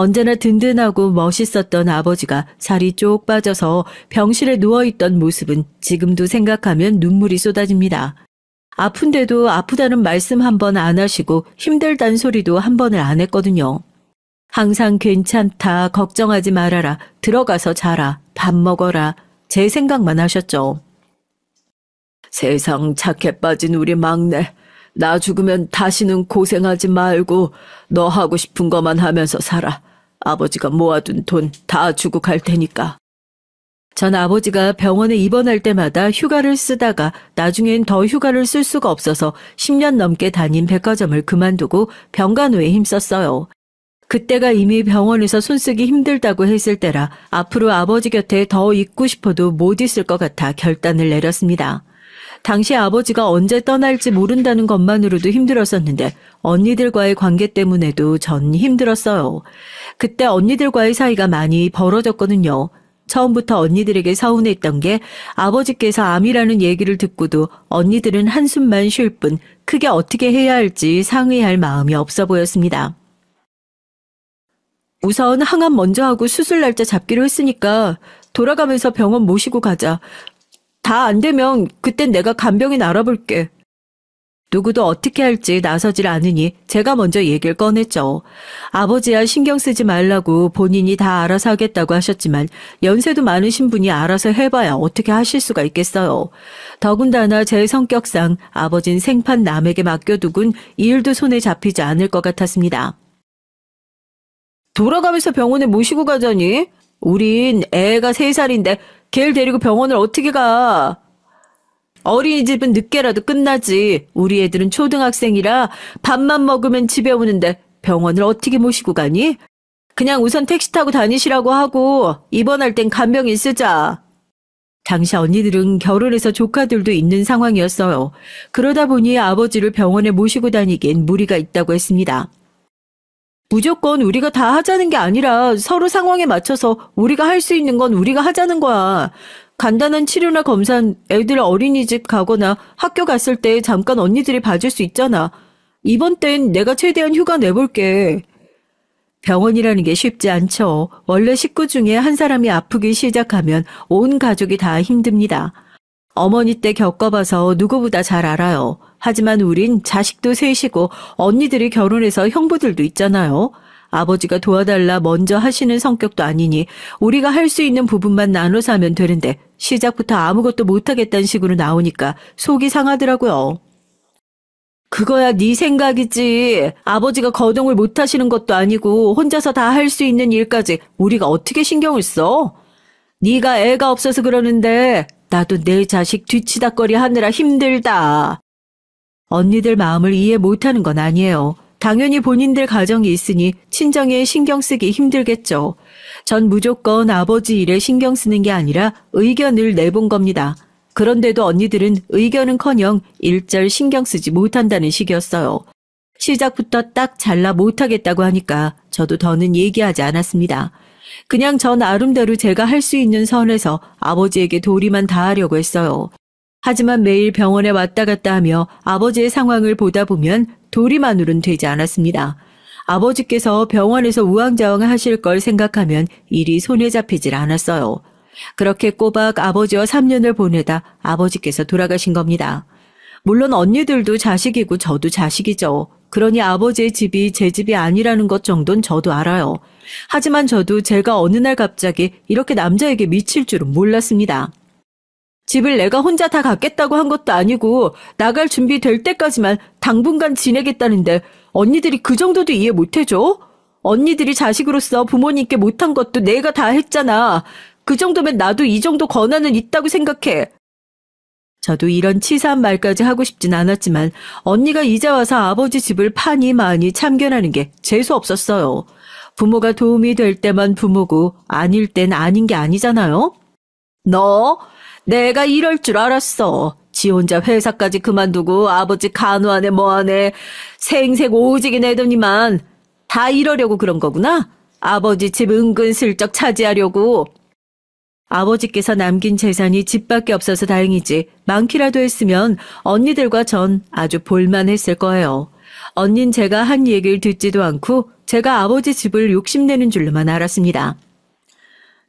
언제나 든든하고 멋있었던 아버지가 살이 쪽 빠져서 병실에 누워있던 모습은 지금도 생각하면 눈물이 쏟아집니다. 아픈데도 아프다는 말씀 한 번 안 하시고 힘들단 소리도 한 번을 안 했거든요. 항상 괜찮다, 걱정하지 말아라, 들어가서 자라, 밥 먹어라, 제 생각만 하셨죠. 세상 착해 빠진 우리 막내. 나 죽으면 다시는 고생하지 말고 너 하고 싶은 것만 하면서 살아. 아버지가 모아둔 돈 다 주고 갈 테니까. 전 아버지가 병원에 입원할 때마다 휴가를 쓰다가 나중엔 더 휴가를 쓸 수가 없어서 10년 넘게 다닌 백화점을 그만두고 병간호에 힘썼어요. 그때가 이미 병원에서 손쓰기 힘들다고 했을 때라 앞으로 아버지 곁에 더 있고 싶어도 못 있을 것 같아 결단을 내렸습니다. 당시 아버지가 언제 떠날지 모른다는 것만으로도 힘들었었는데 언니들과의 관계 때문에도 전 힘들었어요. 그때 언니들과의 사이가 많이 벌어졌거든요. 처음부터 언니들에게 서운했던 게 아버지께서 암이라는 얘기를 듣고도 언니들은 한숨만 쉴 뿐 크게 어떻게 해야 할지 상의할 마음이 없어 보였습니다. 우선 항암 먼저 하고 수술 날짜 잡기로 했으니까 돌아가면서 병원 모시고 가자. 다 안 되면 그땐 내가 간병인 알아볼게. 누구도 어떻게 할지 나서질 않으니 제가 먼저 얘기를 꺼냈죠. 아버지야 신경 쓰지 말라고 본인이 다 알아서 하겠다고 하셨지만 연세도 많으신 분이 알아서 해봐야 어떻게 하실 수가 있겠어요. 더군다나 제 성격상 아버진 생판 남에게 맡겨두곤 일도 손에 잡히지 않을 것 같았습니다. 돌아가면서 병원에 모시고 가자니? 우린 애가 3살인데 걔를 데리고 병원을 어떻게 가? 어린이집은 늦게라도 끝나지. 우리 애들은 초등학생이라 밥만 먹으면 집에 오는데 병원을 어떻게 모시고 가니? 그냥 우선 택시 타고 다니시라고 하고 입원할 땐 간병인 쓰자. 당시 언니들은 결혼해서 조카들도 있는 상황이었어요. 그러다 보니 아버지를 병원에 모시고 다니기엔 무리가 있다고 했습니다. 무조건 우리가 다 하자는 게 아니라 서로 상황에 맞춰서 우리가 할 수 있는 건 우리가 하자는 거야. 간단한 치료나 검사는 애들 어린이집 가거나 학교 갔을 때 잠깐 언니들이 봐줄 수 있잖아. 이번 땐 내가 최대한 휴가 내볼게. 병원이라는 게 쉽지 않죠. 원래 식구 중에 한 사람이 아프기 시작하면 온 가족이 다 힘듭니다. 어머니 때 겪어봐서 누구보다 잘 알아요. 하지만 우린 자식도 셋이고 언니들이 결혼해서 형부들도 있잖아요. 아버지가 도와달라 먼저 하시는 성격도 아니니 우리가 할 수 있는 부분만 나눠서 하면 되는데 시작부터 아무것도 못하겠다는 식으로 나오니까 속이 상하더라고요. 그거야 네 생각이지. 아버지가 거동을 못하시는 것도 아니고 혼자서 다 할 수 있는 일까지 우리가 어떻게 신경을 써? 네가 애가 없어서 그러는데 나도 내 자식 뒤치다꺼리 하느라 힘들다. 언니들 마음을 이해 못하는 건 아니에요. 당연히 본인들 가정이 있으니 친정에 신경 쓰기 힘들겠죠. 전 무조건 아버지 일에 신경 쓰는 게 아니라 의견을 내본 겁니다. 그런데도 언니들은 의견은커녕 일절 신경 쓰지 못한다는 식이었어요. 시작부터 딱 잘라 못하겠다고 하니까 저도 더는 얘기하지 않았습니다. 그냥 전 나름대로 제가 할 수 있는 선에서 아버지에게 도리만 다하려고 했어요. 하지만 매일 병원에 왔다 갔다 하며 아버지의 상황을 보다 보면 도리만으로는 되지 않았습니다. 아버지께서 병원에서 우왕좌왕 하실 걸 생각하면 일이 손에 잡히질 않았어요. 그렇게 꼬박 아버지와 3년을 보내다 아버지께서 돌아가신 겁니다. 물론 언니들도 자식이고 저도 자식이죠. 그러니 아버지의 집이 제 집이 아니라는 것 정도는 저도 알아요. 하지만 저도 제가 어느 날 갑자기 이렇게 남자에게 미칠 줄은 몰랐습니다. 집을 내가 혼자 다 갖겠다고 한 것도 아니고 나갈 준비 될 때까지만 당분간 지내겠다는데 언니들이 그 정도도 이해 못해줘? 언니들이 자식으로서 부모님께 못한 것도 내가 다 했잖아. 그 정도면 나도 이 정도 권한은 있다고 생각해. 저도 이런 치사한 말까지 하고 싶진 않았지만 언니가 이제 와서 아버지 집을 파니 마니 참견하는 게 재수 없었어요. 부모가 도움이 될 때만 부모고 아닐 땐 아닌 게 아니잖아요. 너 내가 이럴 줄 알았어. 지 혼자 회사까지 그만두고 아버지 간호하네 뭐하네 생색 오지게 내더니만 다 이러려고 그런 거구나. 아버지 집 은근슬쩍 차지하려고. 아버지께서 남긴 재산이 집밖에 없어서 다행이지 많기라도 했으면 언니들과 전 아주 볼만했을 거예요. 언닌 제가 한 얘기를 듣지도 않고 제가 아버지 집을 욕심내는 줄로만 알았습니다.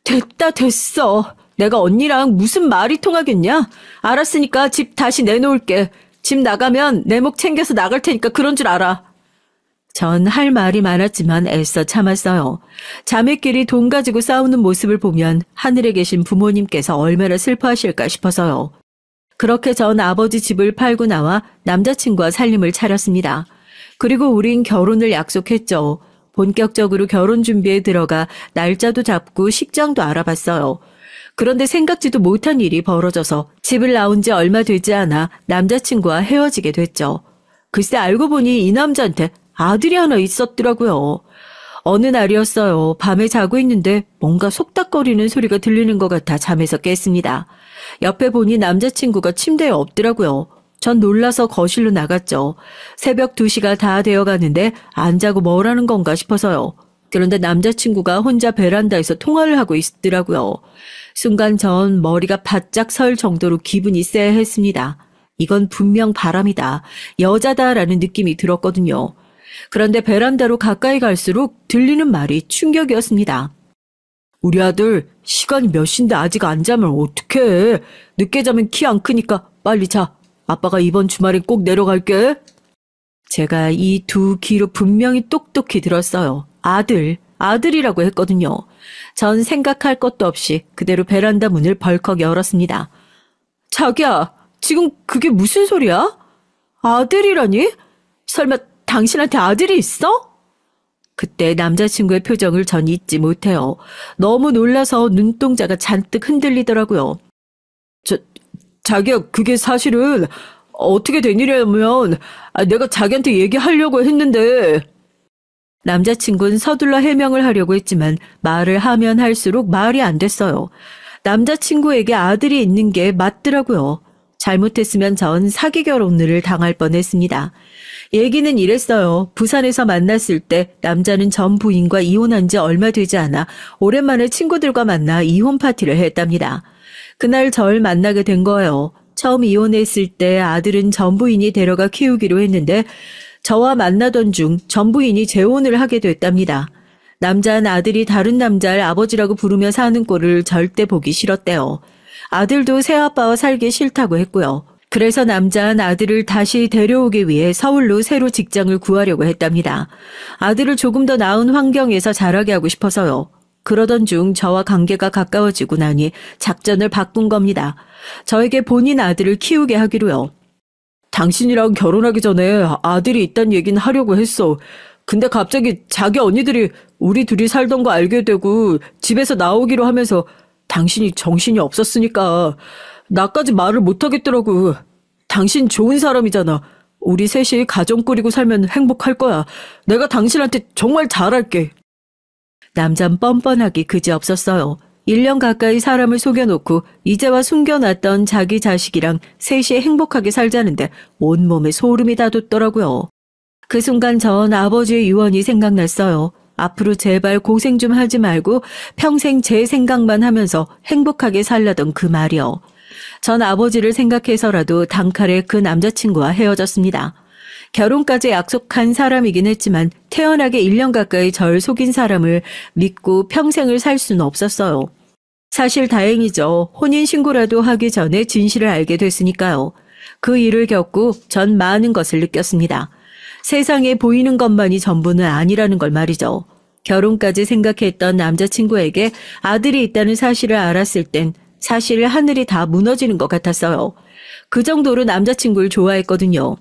됐다 됐어. 내가 언니랑 무슨 말이 통하겠냐? 알았으니까 집 다시 내놓을게. 집 나가면 내 목 챙겨서 나갈 테니까 그런 줄 알아. 전 할 말이 많았지만 애써 참았어요. 자매끼리 돈 가지고 싸우는 모습을 보면 하늘에 계신 부모님께서 얼마나 슬퍼하실까 싶어서요. 그렇게 전 아버지 집을 팔고 나와 남자친구와 살림을 차렸습니다. 그리고 우린 결혼을 약속했죠. 본격적으로 결혼 준비에 들어가 날짜도 잡고 식장도 알아봤어요. 그런데 생각지도 못한 일이 벌어져서 집을 나온 지 얼마 되지 않아 남자친구와 헤어지게 됐죠. 글쎄 알고 보니 이 남자한테 아들이 하나 있었더라고요. 어느 날이었어요. 밤에 자고 있는데 뭔가 속닥거리는 소리가 들리는 것 같아 잠에서 깼습니다. 옆에 보니 남자친구가 침대에 없더라고요. 전 놀라서 거실로 나갔죠. 새벽 2시가 다 되어가는데 안 자고 뭘 하는 건가 싶어서요. 그런데 남자친구가 혼자 베란다에서 통화를 하고 있더라고요. 순간 전 머리가 바짝 설 정도로 기분이 쎄했습니다. 이건 분명 바람이다. 여자다라는 느낌이 들었거든요. 그런데 베란다로 가까이 갈수록 들리는 말이 충격이었습니다. 우리 아들 시간이 몇 시인데 아직 안 자면 어떡해. 늦게 자면 키 안 크니까 빨리 자. 아빠가 이번 주말에 꼭 내려갈게. 제가 이 두 귀로 분명히 똑똑히 들었어요. 아들이라고 했거든요. 전 생각할 것도 없이 그대로 베란다 문을 벌컥 열었습니다. 자기야, 지금 그게 무슨 소리야? 아들이라니? 설마 당신한테 아들이 있어? 그때 남자친구의 표정을 전 잊지 못해요. 너무 놀라서 눈동자가 잔뜩 흔들리더라고요. 자기야, 그게 사실은 어떻게 된 일이냐면 내가 자기한테 얘기하려고 했는데. 남자친구는 서둘러 해명을 하려고 했지만 말을 하면 할수록 말이 안 됐어요. 남자친구에게 아들이 있는 게 맞더라고요. 잘못했으면 전 사기 결혼을 당할 뻔했습니다. 얘기는 이랬어요. 부산에서 만났을 때 남자는 전 부인과 이혼한 지 얼마 되지 않아 오랜만에 친구들과 만나 이혼 파티를 했답니다. 그날 절 만나게 된 거예요. 처음 이혼했을 때 아들은 전 부인이 데려가 키우기로 했는데 저와 만나던 중 전 부인이 재혼을 하게 됐답니다. 남자는 아들이 다른 남자를 아버지라고 부르며 사는 꼴을 절대 보기 싫었대요. 아들도 새아빠와 살기 싫다고 했고요. 그래서 남자는 아들을 다시 데려오기 위해 서울로 새로 직장을 구하려고 했답니다. 아들을 조금 더 나은 환경에서 자라게 하고 싶어서요. 그러던 중 저와 관계가 가까워지고 나니 작전을 바꾼 겁니다. 저에게 본인 아들을 키우게 하기로요. 당신이랑 결혼하기 전에 아들이 있다는 얘기는 하려고 했어. 근데 갑자기 자기 언니들이 우리 둘이 살던 거 알게 되고 집에서 나오기로 하면서 당신이 정신이 없었으니까 나까지 말을 못하겠더라고. 당신 좋은 사람이잖아. 우리 셋이 가정 꾸리고 살면 행복할 거야. 내가 당신한테 정말 잘할게. 남잔 뻔뻔하기 그지없었어요. 1년 가까이 사람을 속여놓고 이제와 숨겨놨던 자기 자식이랑 셋이 행복하게 살자는데 온몸에 소름이 다 돋더라고요. 그 순간 전 아버지의 유언이 생각났어요. 앞으로 제발 고생 좀 하지 말고 평생 제 생각만 하면서 행복하게 살라던 그 말이요. 전 아버지를 생각해서라도 단칼에 그 남자친구와 헤어졌습니다. 결혼까지 약속한 사람이긴 했지만 태어나게 1년 가까이 절 속인 사람을 믿고 평생을 살 수는 없었어요. 사실 다행이죠. 혼인신고라도 하기 전에 진실을 알게 됐으니까요. 그 일을 겪고 전 많은 것을 느꼈습니다. 세상에 보이는 것만이 전부는 아니라는 걸 말이죠. 결혼까지 생각했던 남자친구에게 아들이 있다는 사실을 알았을 땐 사실 하늘이 다 무너지는 것 같았어요. 그 정도로 남자친구를 좋아했거든요.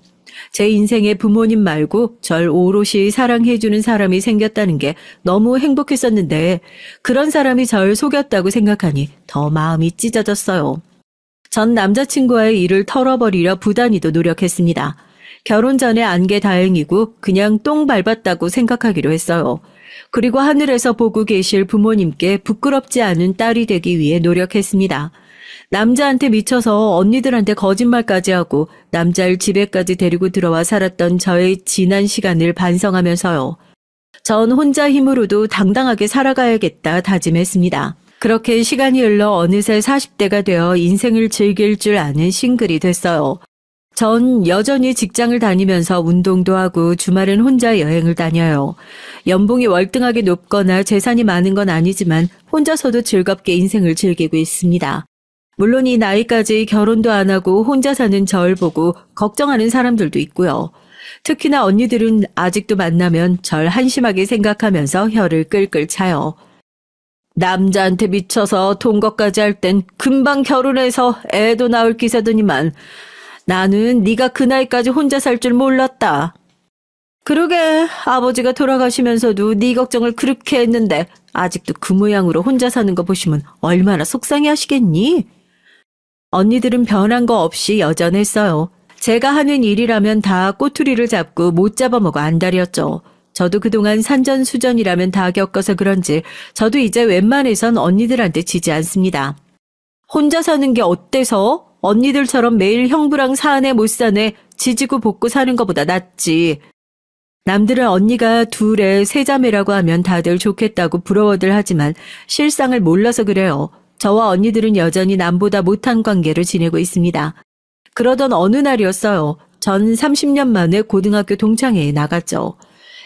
제 인생에 부모님 말고 절 오롯이 사랑해주는 사람이 생겼다는 게 너무 행복했었는데 그런 사람이 절 속였다고 생각하니 더 마음이 찢어졌어요. 전 남자친구와의 일을 털어버리려 부단히도 노력했습니다. 결혼 전에 안 게 다행이고 그냥 똥 밟았다고 생각하기로 했어요. 그리고 하늘에서 보고 계실 부모님께 부끄럽지 않은 딸이 되기 위해 노력했습니다. 남자한테 미쳐서 언니들한테 거짓말까지 하고 남자를 집에까지 데리고 들어와 살았던 저의 지난 시간을 반성하면서요. 전 혼자 힘으로도 당당하게 살아가야겠다 다짐했습니다. 그렇게 시간이 흘러 어느새 40대가 되어 인생을 즐길 줄 아는 싱글이 됐어요. 전 여전히 직장을 다니면서 운동도 하고 주말엔 혼자 여행을 다녀요. 연봉이 월등하게 높거나 재산이 많은 건 아니지만 혼자서도 즐겁게 인생을 즐기고 있습니다. 물론 이 나이까지 결혼도 안 하고 혼자 사는 절 보고 걱정하는 사람들도 있고요. 특히나 언니들은 아직도 만나면 절 한심하게 생각하면서 혀를 끌끌 차요. 남자한테 미쳐서 돈 것까지 할 땐 금방 결혼해서 애도 낳을 기세더니만 나는 네가 그 나이까지 혼자 살 줄 몰랐다. 그러게 아버지가 돌아가시면서도 네 걱정을 그렇게 했는데 아직도 그 모양으로 혼자 사는 거 보시면 얼마나 속상해 하시겠니? 언니들은 변한 거 없이 여전했어요. 제가 하는 일이라면 다 꼬투리를 잡고 못 잡아먹어 안달이었죠. 저도 그동안 산전수전이라면 다 겪어서 그런지 저도 이제 웬만해선 언니들한테 지지 않습니다. 혼자 사는 게 어때서? 언니들처럼 매일 형부랑 사내 못 사내 지지고 볶고 사는 것보다 낫지. 남들은 언니가 둘에 세 자매라고 하면 다들 좋겠다고 부러워들 하지만 실상을 몰라서 그래요. 저와 언니들은 여전히 남보다 못한 관계를 지내고 있습니다. 그러던 어느 날이었어요. 전 30년 만에 고등학교 동창회에 나갔죠.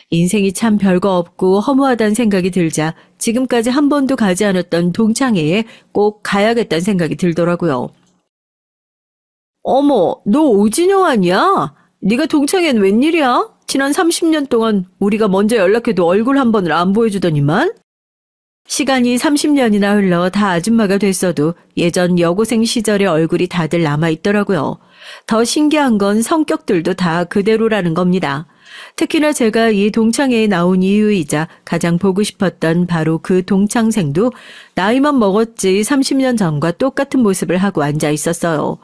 인생이 참 별거 없고 허무하다는 생각이 들자 지금까지 한 번도 가지 않았던 동창회에 꼭 가야겠다는 생각이 들더라고요. 어머, 너 오진영 아니야? 네가 동창회는 웬일이야? 지난 30년 동안 우리가 먼저 연락해도 얼굴 한 번을 안 보여주더니만? 시간이 30년이나 흘러 다 아줌마가 됐어도 예전 여고생 시절의 얼굴이 다들 남아있더라고요. 더 신기한 건 성격들도 다 그대로라는 겁니다. 특히나 제가 이 동창회에 나온 이유이자 가장 보고 싶었던 바로 그 동창생도 나이만 먹었지 30년 전과 똑같은 모습을 하고 앉아 있었어요.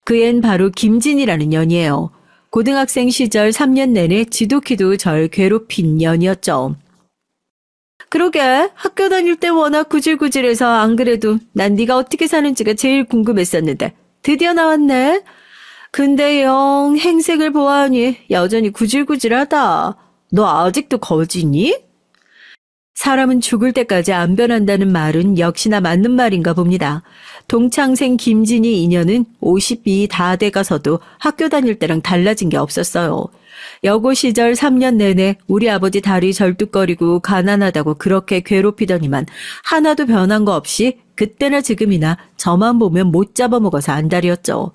그 앤 바로 김진이라는 년이에요. 고등학생 시절 3년 내내 지독히도 절 괴롭힌 년이었죠. 그러게 학교 다닐 때 워낙 구질구질해서 안 그래도 난 네가 어떻게 사는지가 제일 궁금했었는데 드디어 나왔네. 근데 영 행색을 보아하니 여전히 구질구질하다. 너 아직도 거지니? 사람은 죽을 때까지 안 변한다는 말은 역시나 맞는 말인가 봅니다. 동창생 김진이 인연은 50이 다 돼가서도 학교 다닐 때랑 달라진 게 없었어요. 여고 시절 3년 내내 우리 아버지 다리 절뚝거리고 가난하다고 그렇게 괴롭히더니만 하나도 변한 거 없이 그때나 지금이나 저만 보면 못 잡아먹어서 안달이었죠.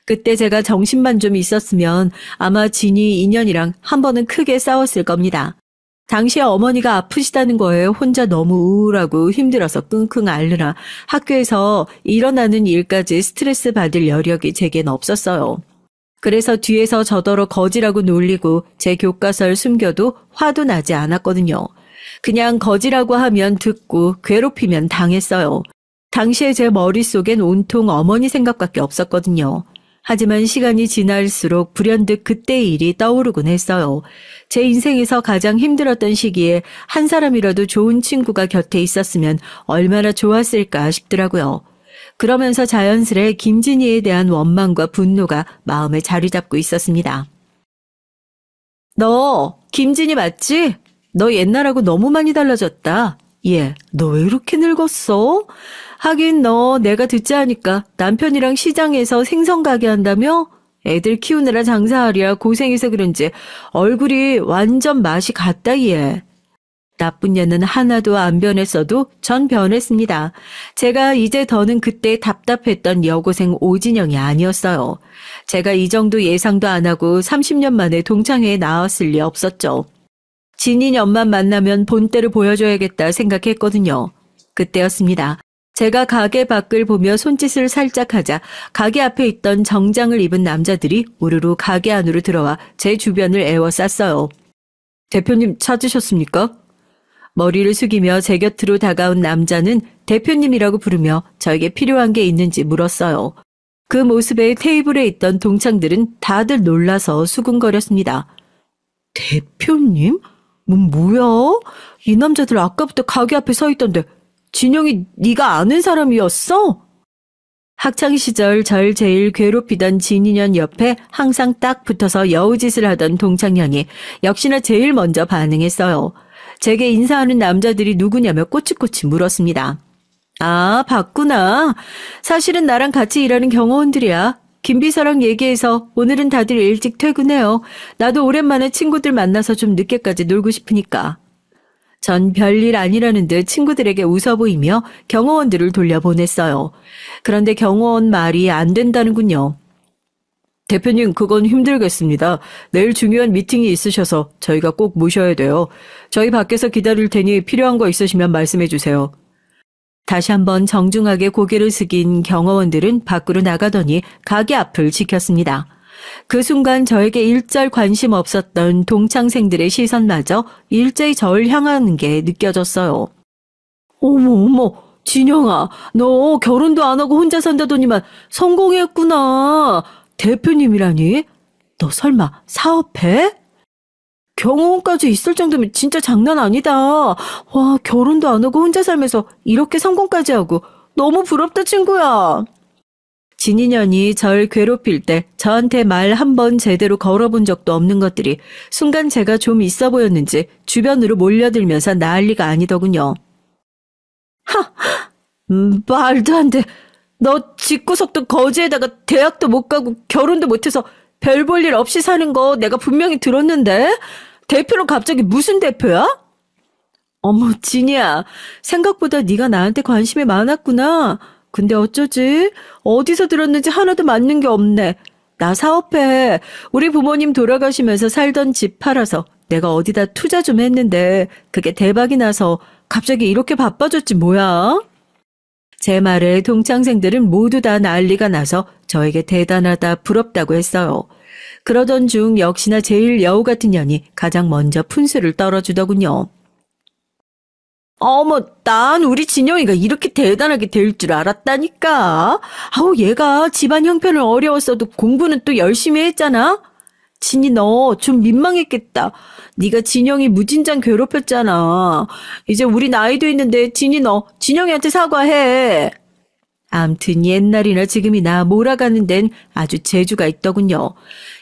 그때 제가 정신만 좀 있었으면 아마 진이 인연이랑 한 번은 크게 싸웠을 겁니다. 당시에 어머니가 아프시다는 거에 혼자 너무 우울하고 힘들어서 끙끙 앓느라 학교에서 일어나는 일까지 스트레스 받을 여력이 제겐 없었어요. 그래서 뒤에서 저더러 거지라고 놀리고 제 교과서를 숨겨도 화도 나지 않았거든요. 그냥 거지라고 하면 듣고 괴롭히면 당했어요. 당시에 제 머릿속엔 온통 어머니 생각밖에 없었거든요. 하지만 시간이 지날수록 불현듯 그때의 일이 떠오르곤 했어요. 제 인생에서 가장 힘들었던 시기에 한 사람이라도 좋은 친구가 곁에 있었으면 얼마나 좋았을까 싶더라고요. 그러면서 자연스레 김진희에 대한 원망과 분노가 마음에 자리 잡고 있었습니다. 너 김진희 맞지? 너 옛날하고 너무 많이 달라졌다. 얘, 너 왜 이렇게 늙었어? 하긴 너 내가 듣자 하니까 남편이랑 시장에서 생선 가게 한다며? 애들 키우느라 장사하랴 고생해서 그런지 얼굴이 완전 맛이 갔다 얘. 나쁜 얘는 하나도 안 변했어도 전 변했습니다. 제가 이제 더는 그때 답답했던 여고생 오진영이 아니었어요. 제가 이 정도 예상도 안 하고 30년 만에 동창회에 나왔을 리 없었죠. 진이 년만 만나면 본때를 보여줘야겠다 생각했거든요. 그때였습니다. 제가 가게 밖을 보며 손짓을 살짝 하자 가게 앞에 있던 정장을 입은 남자들이 우르르 가게 안으로 들어와 제 주변을 에워쌌어요. 대표님 찾으셨습니까? 머리를 숙이며 제 곁으로 다가온 남자는 대표님이라고 부르며 저에게 필요한 게 있는지 물었어요. 그 모습에 테이블에 있던 동창들은 다들 놀라서 수군거렸습니다. 대표님? 뭐야? 이 남자들 아까부터 가게 앞에 서 있던데 진영이 네가 아는 사람이었어? 학창시절 절 제일 괴롭히던 진인현 옆에 항상 딱 붙어서 여우짓을 하던 동창년이 역시나 제일 먼저 반응했어요. 제게 인사하는 남자들이 누구냐며 꼬치꼬치 물었습니다. 아, 봤구나. 사실은 나랑 같이 일하는 경호원들이야. 김 비서랑 얘기해서 오늘은 다들 일찍 퇴근해요. 나도 오랜만에 친구들 만나서 좀 늦게까지 놀고 싶으니까. 전 별일 아니라는 듯 친구들에게 웃어 보이며 경호원들을 돌려보냈어요. 그런데 경호원 말이 안 된다는군요. 대표님, 그건 힘들겠습니다. 내일 중요한 미팅이 있으셔서 저희가 꼭 모셔야 돼요. 저희 밖에서 기다릴 테니 필요한 거 있으시면 말씀해 주세요. 다시 한번 정중하게 고개를 숙인 경호원들은 밖으로 나가더니 가게 앞을 지켰습니다. 그 순간 저에게 일절 관심 없었던 동창생들의 시선마저 일제히 절 향하는 게 느껴졌어요. 어머, 진영아, 너 결혼도 안 하고 혼자 산다더니만 성공했구나. 대표님이라니? 너 설마 사업해? 경호원까지 있을 정도면 진짜 장난 아니다. 와, 결혼도 안 하고 혼자 살면서 이렇게 성공까지 하고 너무 부럽다, 친구야. 진인연이 절 괴롭힐 때 저한테 말 한 번 제대로 걸어본 적도 없는 것들이 순간 제가 좀 있어 보였는지 주변으로 몰려들면서 난리가 아니더군요. 말도 안 돼. 너 집구석도 거지에다가 대학도 못 가고 결혼도 못해서 별 볼 일 없이 사는 거 내가 분명히 들었는데? 대표는 갑자기 무슨 대표야? 어머, 진이야. 생각보다 네가 나한테 관심이 많았구나. 근데 어쩌지? 어디서 들었는지 하나도 맞는 게 없네. 나 사업해. 우리 부모님 돌아가시면서 살던 집 팔아서 내가 어디다 투자 좀 했는데 그게 대박이 나서 갑자기 이렇게 바빠졌지 뭐야? 제 말에 동창생들은 모두 다 난리가 나서 저에게 대단하다, 부럽다고 했어요. 그러던 중 역시나 제일 여우 같은 년이 가장 먼저 푼수를 떨어주더군요. 어머, 난 우리 진영이가 이렇게 대단하게 될 줄 알았다니까. 아우, 얘가 집안 형편은 어려웠어도 공부는 또 열심히 했잖아. 진이 너 좀 민망했겠다. 네가 진영이 무진장 괴롭혔잖아. 이제 우리 나이도 있는데 진이 너 진영이한테 사과해. 암튼 옛날이나 지금이나 몰아가는 데는 아주 재주가 있더군요.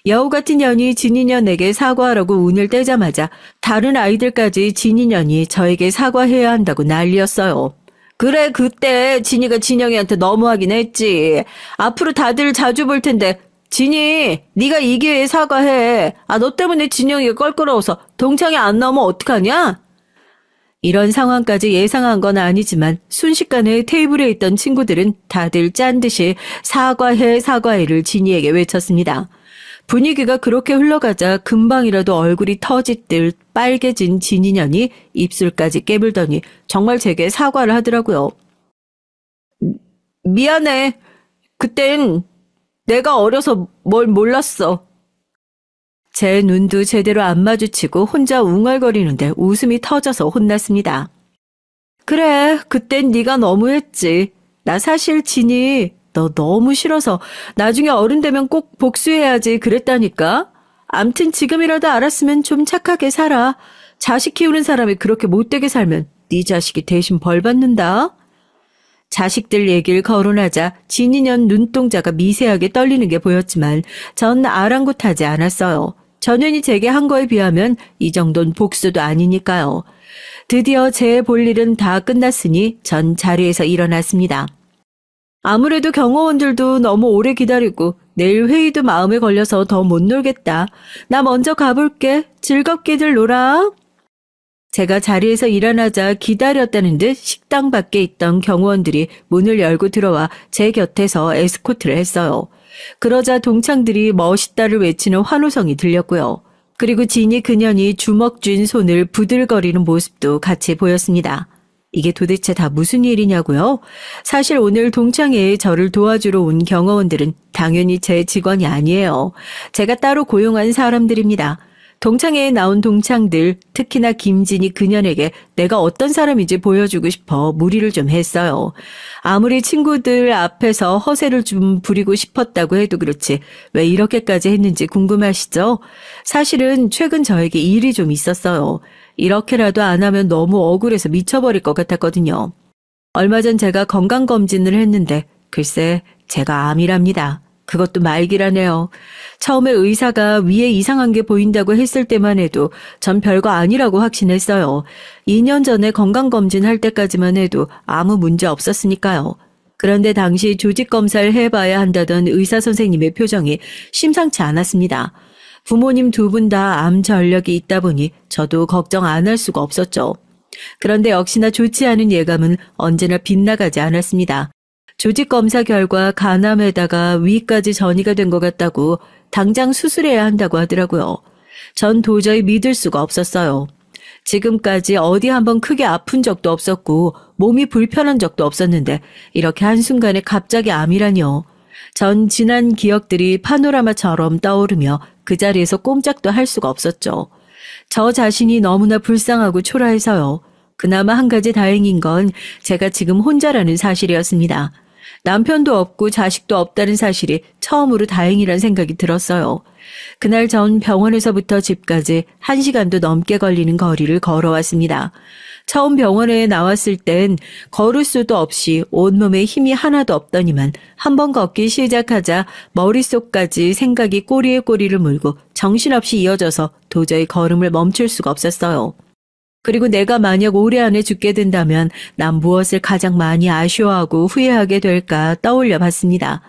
여우 같은 년이 진인년에게 사과하라고 운을 떼자마자 다른 아이들까지 진인년이 저에게 사과해야 한다고 난리였어요. 그래, 그때 진이가 진영이한테 너무하긴 했지. 앞으로 다들 자주 볼 텐데 진이, 네가 이 기회에 사과해. 너 때문에 진영이가 껄끄러워서 동창회 안 나오면 어떡하냐? 이런 상황까지 예상한 건 아니지만 순식간에 테이블에 있던 친구들은 다들 짠 듯이 사과해를 진이에게 외쳤습니다. 분위기가 그렇게 흘러가자 금방이라도 얼굴이 터질 듯 빨개진 진인연이 입술까지 깨물더니 정말 제게 사과를 하더라고요. 미안해. 그땐 내가 어려서 뭘 몰랐어. 제 눈도 제대로 안 마주치고 혼자 웅얼거리는데 웃음이 터져서 혼났습니다. 그래, 그땐 네가 너무했지. 나 사실 진이 너 너무 싫어서 나중에 어른 되면 꼭 복수해야지 그랬다니까. 암튼 지금이라도 알았으면 좀 착하게 살아. 자식 키우는 사람이 그렇게 못되게 살면 네 자식이 대신 벌 받는다. 자식들 얘기를 거론하자 진인연 눈동자가 미세하게 떨리는 게 보였지만 전 아랑곳하지 않았어요. 전현이 제게 한 거에 비하면 이 정도는 복수도 아니니까요. 드디어 제 볼 일은 다 끝났으니 전 자리에서 일어났습니다. 아무래도 경호원들도 너무 오래 기다리고 내일 회의도 마음에 걸려서 더 못 놀겠다. 나 먼저 가볼게. 즐겁게들 놀아. 제가 자리에서 일어나자 기다렸다는 듯 식당 밖에 있던 경호원들이 문을 열고 들어와 제 곁에서 에스코트를 했어요. 그러자 동창들이 멋있다를 외치는 환호성이 들렸고요. 그리고 진이 그년이 주먹 쥔 손을 부들거리는 모습도 같이 보였습니다. 이게 도대체 다 무슨 일이냐고요? 사실 오늘 동창회에 저를 도와주러 온 경호원들은 당연히 제 직원이 아니에요. 제가 따로 고용한 사람들입니다. 동창회에 나온 동창들, 특히나 김진이 그년에게 내가 어떤 사람인지 보여주고 싶어 무리를 좀 했어요. 아무리 친구들 앞에서 허세를 좀 부리고 싶었다고 해도 그렇지 왜 이렇게까지 했는지 궁금하시죠? 사실은 최근 저에게 일이 좀 있었어요. 이렇게라도 안 하면 너무 억울해서 미쳐버릴 것 같았거든요. 얼마 전 제가 건강검진을 했는데 글쎄 제가 암이랍니다. 그것도 말기라네요. 처음에 의사가 위에 이상한 게 보인다고 했을 때만 해도 전 별거 아니라고 확신했어요. 2년 전에 건강검진 할 때까지만 해도 아무 문제 없었으니까요. 그런데 당시 조직검사를 해봐야 한다던 의사 선생님의 표정이 심상치 않았습니다. 부모님 두 분 다 암 전력이 있다 보니 저도 걱정 안 할 수가 없었죠. 그런데 역시나 좋지 않은 예감은 언제나 빗나가지 않았습니다. 조직검사 결과 간암에다가 위까지 전이가 된 것 같다고 당장 수술해야 한다고 하더라고요. 전 도저히 믿을 수가 없었어요. 지금까지 어디 한번 크게 아픈 적도 없었고 몸이 불편한 적도 없었는데 이렇게 한순간에 갑자기 암이라니요. 전 지난 기억들이 파노라마처럼 떠오르며 그 자리에서 꼼짝도 할 수가 없었죠. 저 자신이 너무나 불쌍하고 초라해서요. 그나마 한 가지 다행인 건 제가 지금 혼자라는 사실이었습니다. 남편도 없고 자식도 없다는 사실이 처음으로 다행이란 생각이 들었어요. 그날 전 병원에서부터 집까지 1시간도 넘게 걸리는 거리를 걸어왔습니다. 처음 병원에 나왔을 땐 걸을 수도 없이 온몸에 힘이 하나도 없더니만 한번 걷기 시작하자 머릿속까지 생각이 꼬리에 꼬리를 물고 정신없이 이어져서 도저히 걸음을 멈출 수가 없었어요. 그리고 내가 만약 올해 안에 죽게 된다면 난 무엇을 가장 많이 아쉬워하고 후회하게 될까 떠올려 봤습니다.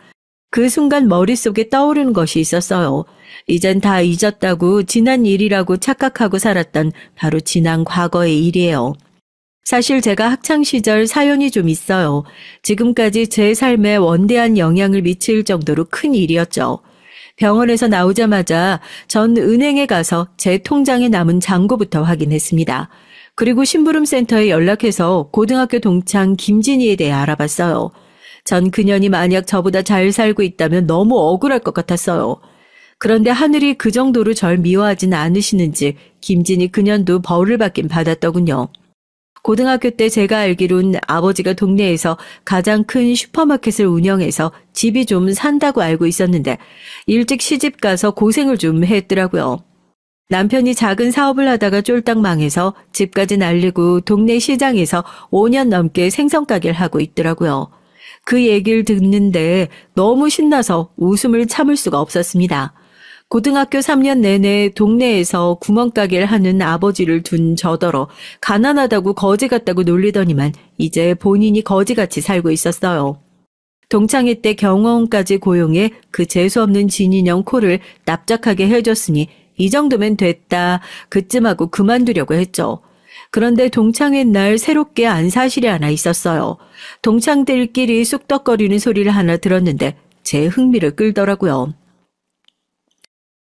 그 순간 머릿속에 떠오르는 것이 있었어요. 이젠 다 잊었다고 지난 일이라고 착각하고 살았던 바로 지난 과거의 일이에요. 사실 제가 학창시절 사연이 좀 있어요. 지금까지 제 삶에 원대한 영향을 미칠 정도로 큰 일이었죠. 병원에서 나오자마자 전 은행에 가서 제 통장에 남은 잔고부터 확인했습니다. 그리고 심부름센터에 연락해서 고등학교 동창 김진희에 대해 알아봤어요. 전 그년이 만약 저보다 잘 살고 있다면 너무 억울할 것 같았어요. 그런데 하늘이 그 정도로 절 미워하진 않으시는지 김진희 그년도 벌을 받긴 받았더군요. 고등학교 때 제가 알기론 아버지가 동네에서 가장 큰 슈퍼마켓을 운영해서 집이 좀 산다고 알고 있었는데 일찍 시집 가서 고생을 좀 했더라고요. 남편이 작은 사업을 하다가 쫄딱 망해서 집까지 날리고 동네 시장에서 5년 넘게 생선가게를 하고 있더라고요. 그 얘기를 듣는데 너무 신나서 웃음을 참을 수가 없었습니다. 고등학교 3년 내내 동네에서 구멍가게를 하는 아버지를 둔 저더러 가난하다고 거지 같다고 놀리더니만 이제 본인이 거지같이 살고 있었어요. 동창회 때 경호원까지 고용해 그 재수없는 진인형 코를 납작하게 해줬으니 이 정도면 됐다. 그쯤하고 그만두려고 했죠. 그런데 동창회 날 새롭게 안 사실이 하나 있었어요. 동창들끼리 쑥덕거리는 소리를 하나 들었는데 제 흥미를 끌더라고요.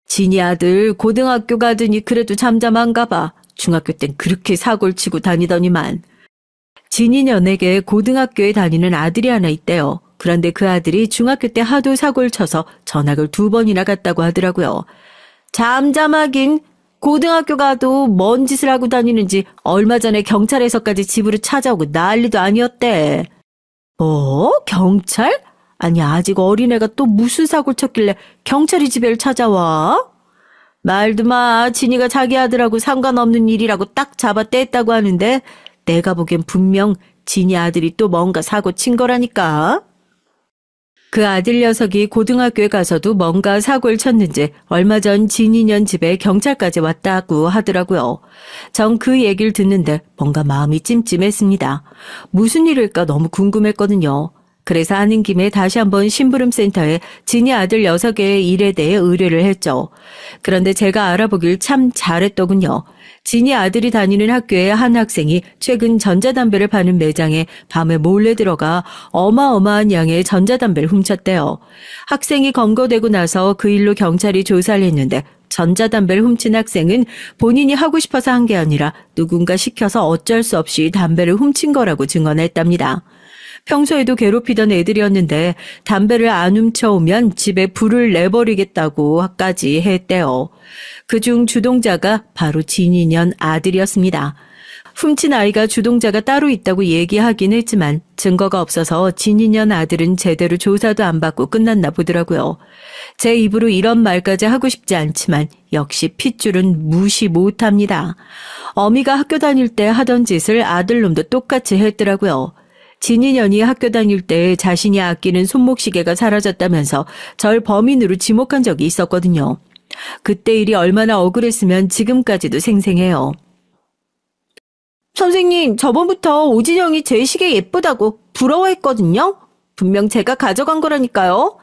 진이 아들 고등학교 가더니 그래도 잠잠한가 봐. 중학교 땐 그렇게 사고를 치고 다니더니만. 진이 년에게 고등학교에 다니는 아들이 하나 있대요. 그런데 그 아들이 중학교 때 하도 사고를 쳐서 전학을 2번이나 갔다고 하더라고요. 잠잠하긴 고등학교 가도 뭔 짓을 하고 다니는지 얼마 전에 경찰에서까지 집으로 찾아오고 난리도 아니었대. 뭐? 경찰? 아니 아직 어린애가 또 무슨 사고를 쳤길래 경찰이 집에를 찾아와? 말도 마. 진이가 자기 아들하고 상관없는 일이라고 딱 잡아 뗐다고 하는데 내가 보기엔 분명 진이 아들이 또 뭔가 사고 친 거라니까. 그 아들 녀석이 고등학교에 가서도 뭔가 사고를 쳤는지 얼마 전 진이년 집에 경찰까지 왔다고 하더라고요. 전 그 얘기를 듣는데 뭔가 마음이 찜찜했습니다. 무슨 일일까 너무 궁금했거든요. 그래서 하는 김에 다시 한번 심부름센터에 진이 아들 녀석의 일에 대해 의뢰를 했죠. 그런데 제가 알아보길 참 잘했더군요. 진이 아들이 다니는 학교의 한 학생이 최근 전자담배를 파는 매장에 밤에 몰래 들어가 어마어마한 양의 전자담배를 훔쳤대요. 학생이 검거되고 나서 그 일로 경찰이 조사를 했는데 전자담배를 훔친 학생은 본인이 하고 싶어서 한 게 아니라 누군가 시켜서 어쩔 수 없이 담배를 훔친 거라고 증언했답니다. 평소에도 괴롭히던 애들이었는데 담배를 안 훔쳐오면 집에 불을 내버리겠다고까지 했대요. 그중 주동자가 바로 진이년 아들이었습니다. 훔친 아이가 주동자가 따로 있다고 얘기하긴 했지만 증거가 없어서 진이년 아들은 제대로 조사도 안 받고 끝났나 보더라고요. 제 입으로 이런 말까지 하고 싶지 않지만 역시 핏줄은 무시 못합니다. 어미가 학교 다닐 때 하던 짓을 아들놈도 똑같이 했더라고요. 진인연이 학교 다닐 때 자신이 아끼는 손목시계가 사라졌다면서 절 범인으로 지목한 적이 있었거든요. 그때 일이 얼마나 억울했으면 지금까지도 생생해요. 선생님, 저번부터 오진영이 제 시계 예쁘다고 부러워했거든요. 분명 제가 가져간 거라니까요.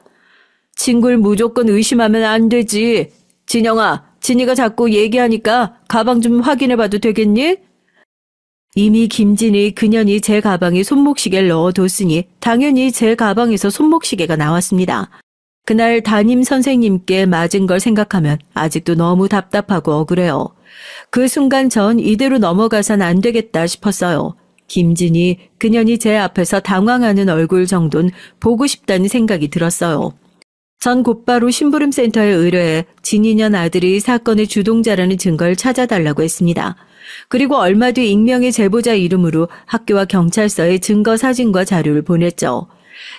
친구를 무조건 의심하면 안 되지. 진영아, 진이가 자꾸 얘기하니까 가방 좀 확인해봐도 되겠니? 이미 김진이 그년이 제 가방에 손목시계를 넣어뒀으니 당연히 제 가방에서 손목시계가 나왔습니다. 그날 담임 선생님께 맞은 걸 생각하면 아직도 너무 답답하고 억울해요. 그 순간 전 이대로 넘어가선 안 되겠다 싶었어요. 김진이 그년이 제 앞에서 당황하는 얼굴 정도는 보고 싶다는 생각이 들었어요. 전 곧바로 심부름센터에 의뢰해 진이년 아들이 사건의 주동자라는 증거를 찾아달라고 했습니다. 그리고 얼마 뒤 익명의 제보자 이름으로 학교와 경찰서에 증거 사진과 자료를 보냈죠.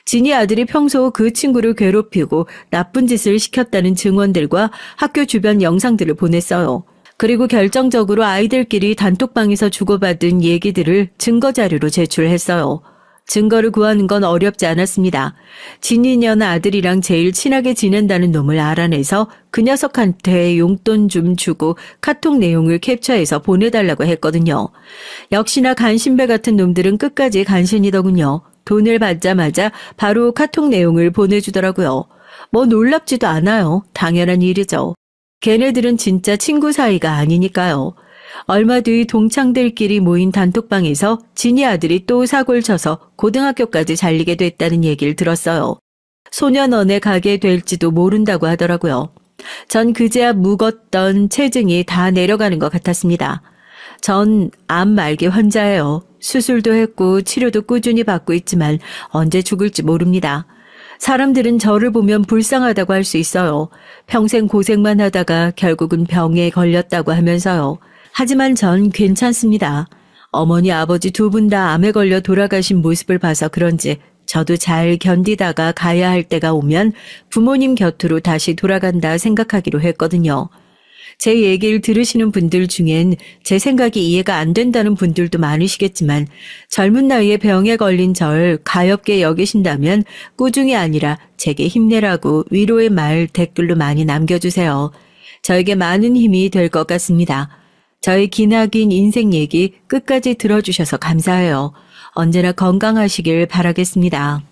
진이 아들이 평소 그 친구를 괴롭히고 나쁜 짓을 시켰다는 증언들과 학교 주변 영상들을 보냈어요. 그리고 결정적으로 아이들끼리 단톡방에서 주고받은 얘기들을 증거 자료로 제출했어요. 증거를 구하는 건 어렵지 않았습니다. 진이년 아들이랑 제일 친하게 지낸다는 놈을 알아내서 그 녀석한테 용돈 좀 주고 카톡 내용을 캡처해서 보내달라고 했거든요. 역시나 간신배 같은 놈들은 끝까지 간신이더군요. 돈을 받자마자 바로 카톡 내용을 보내주더라고요. 뭐 놀랍지도 않아요. 당연한 일이죠. 걔네들은 진짜 친구 사이가 아니니까요. 얼마 뒤 동창들끼리 모인 단톡방에서 진이 아들이 또 사고를 쳐서 고등학교까지 잘리게 됐다는 얘기를 들었어요. 소년원에 가게 될지도 모른다고 하더라고요. 전 그제야 묵었던 체증이 다 내려가는 것 같았습니다. 전 암 말기 환자예요. 수술도 했고 치료도 꾸준히 받고 있지만 언제 죽을지 모릅니다. 사람들은 저를 보면 불쌍하다고 할 수 있어요. 평생 고생만 하다가 결국은 병에 걸렸다고 하면서요. 하지만 전 괜찮습니다. 어머니 아버지 두 분 다 암에 걸려 돌아가신 모습을 봐서 그런지 저도 잘 견디다가 가야 할 때가 오면 부모님 곁으로 다시 돌아간다 생각하기로 했거든요. 제 얘기를 들으시는 분들 중엔 제 생각이 이해가 안 된다는 분들도 많으시겠지만 젊은 나이에 병에 걸린 절 가엽게 여기신다면 꾸중이 아니라 제게 힘내라고 위로의 말 댓글로 많이 남겨주세요. 저에게 많은 힘이 될 것 같습니다. 저의 기나긴 인생 얘기 끝까지 들어주셔서 감사해요. 언제나 건강하시길 바라겠습니다.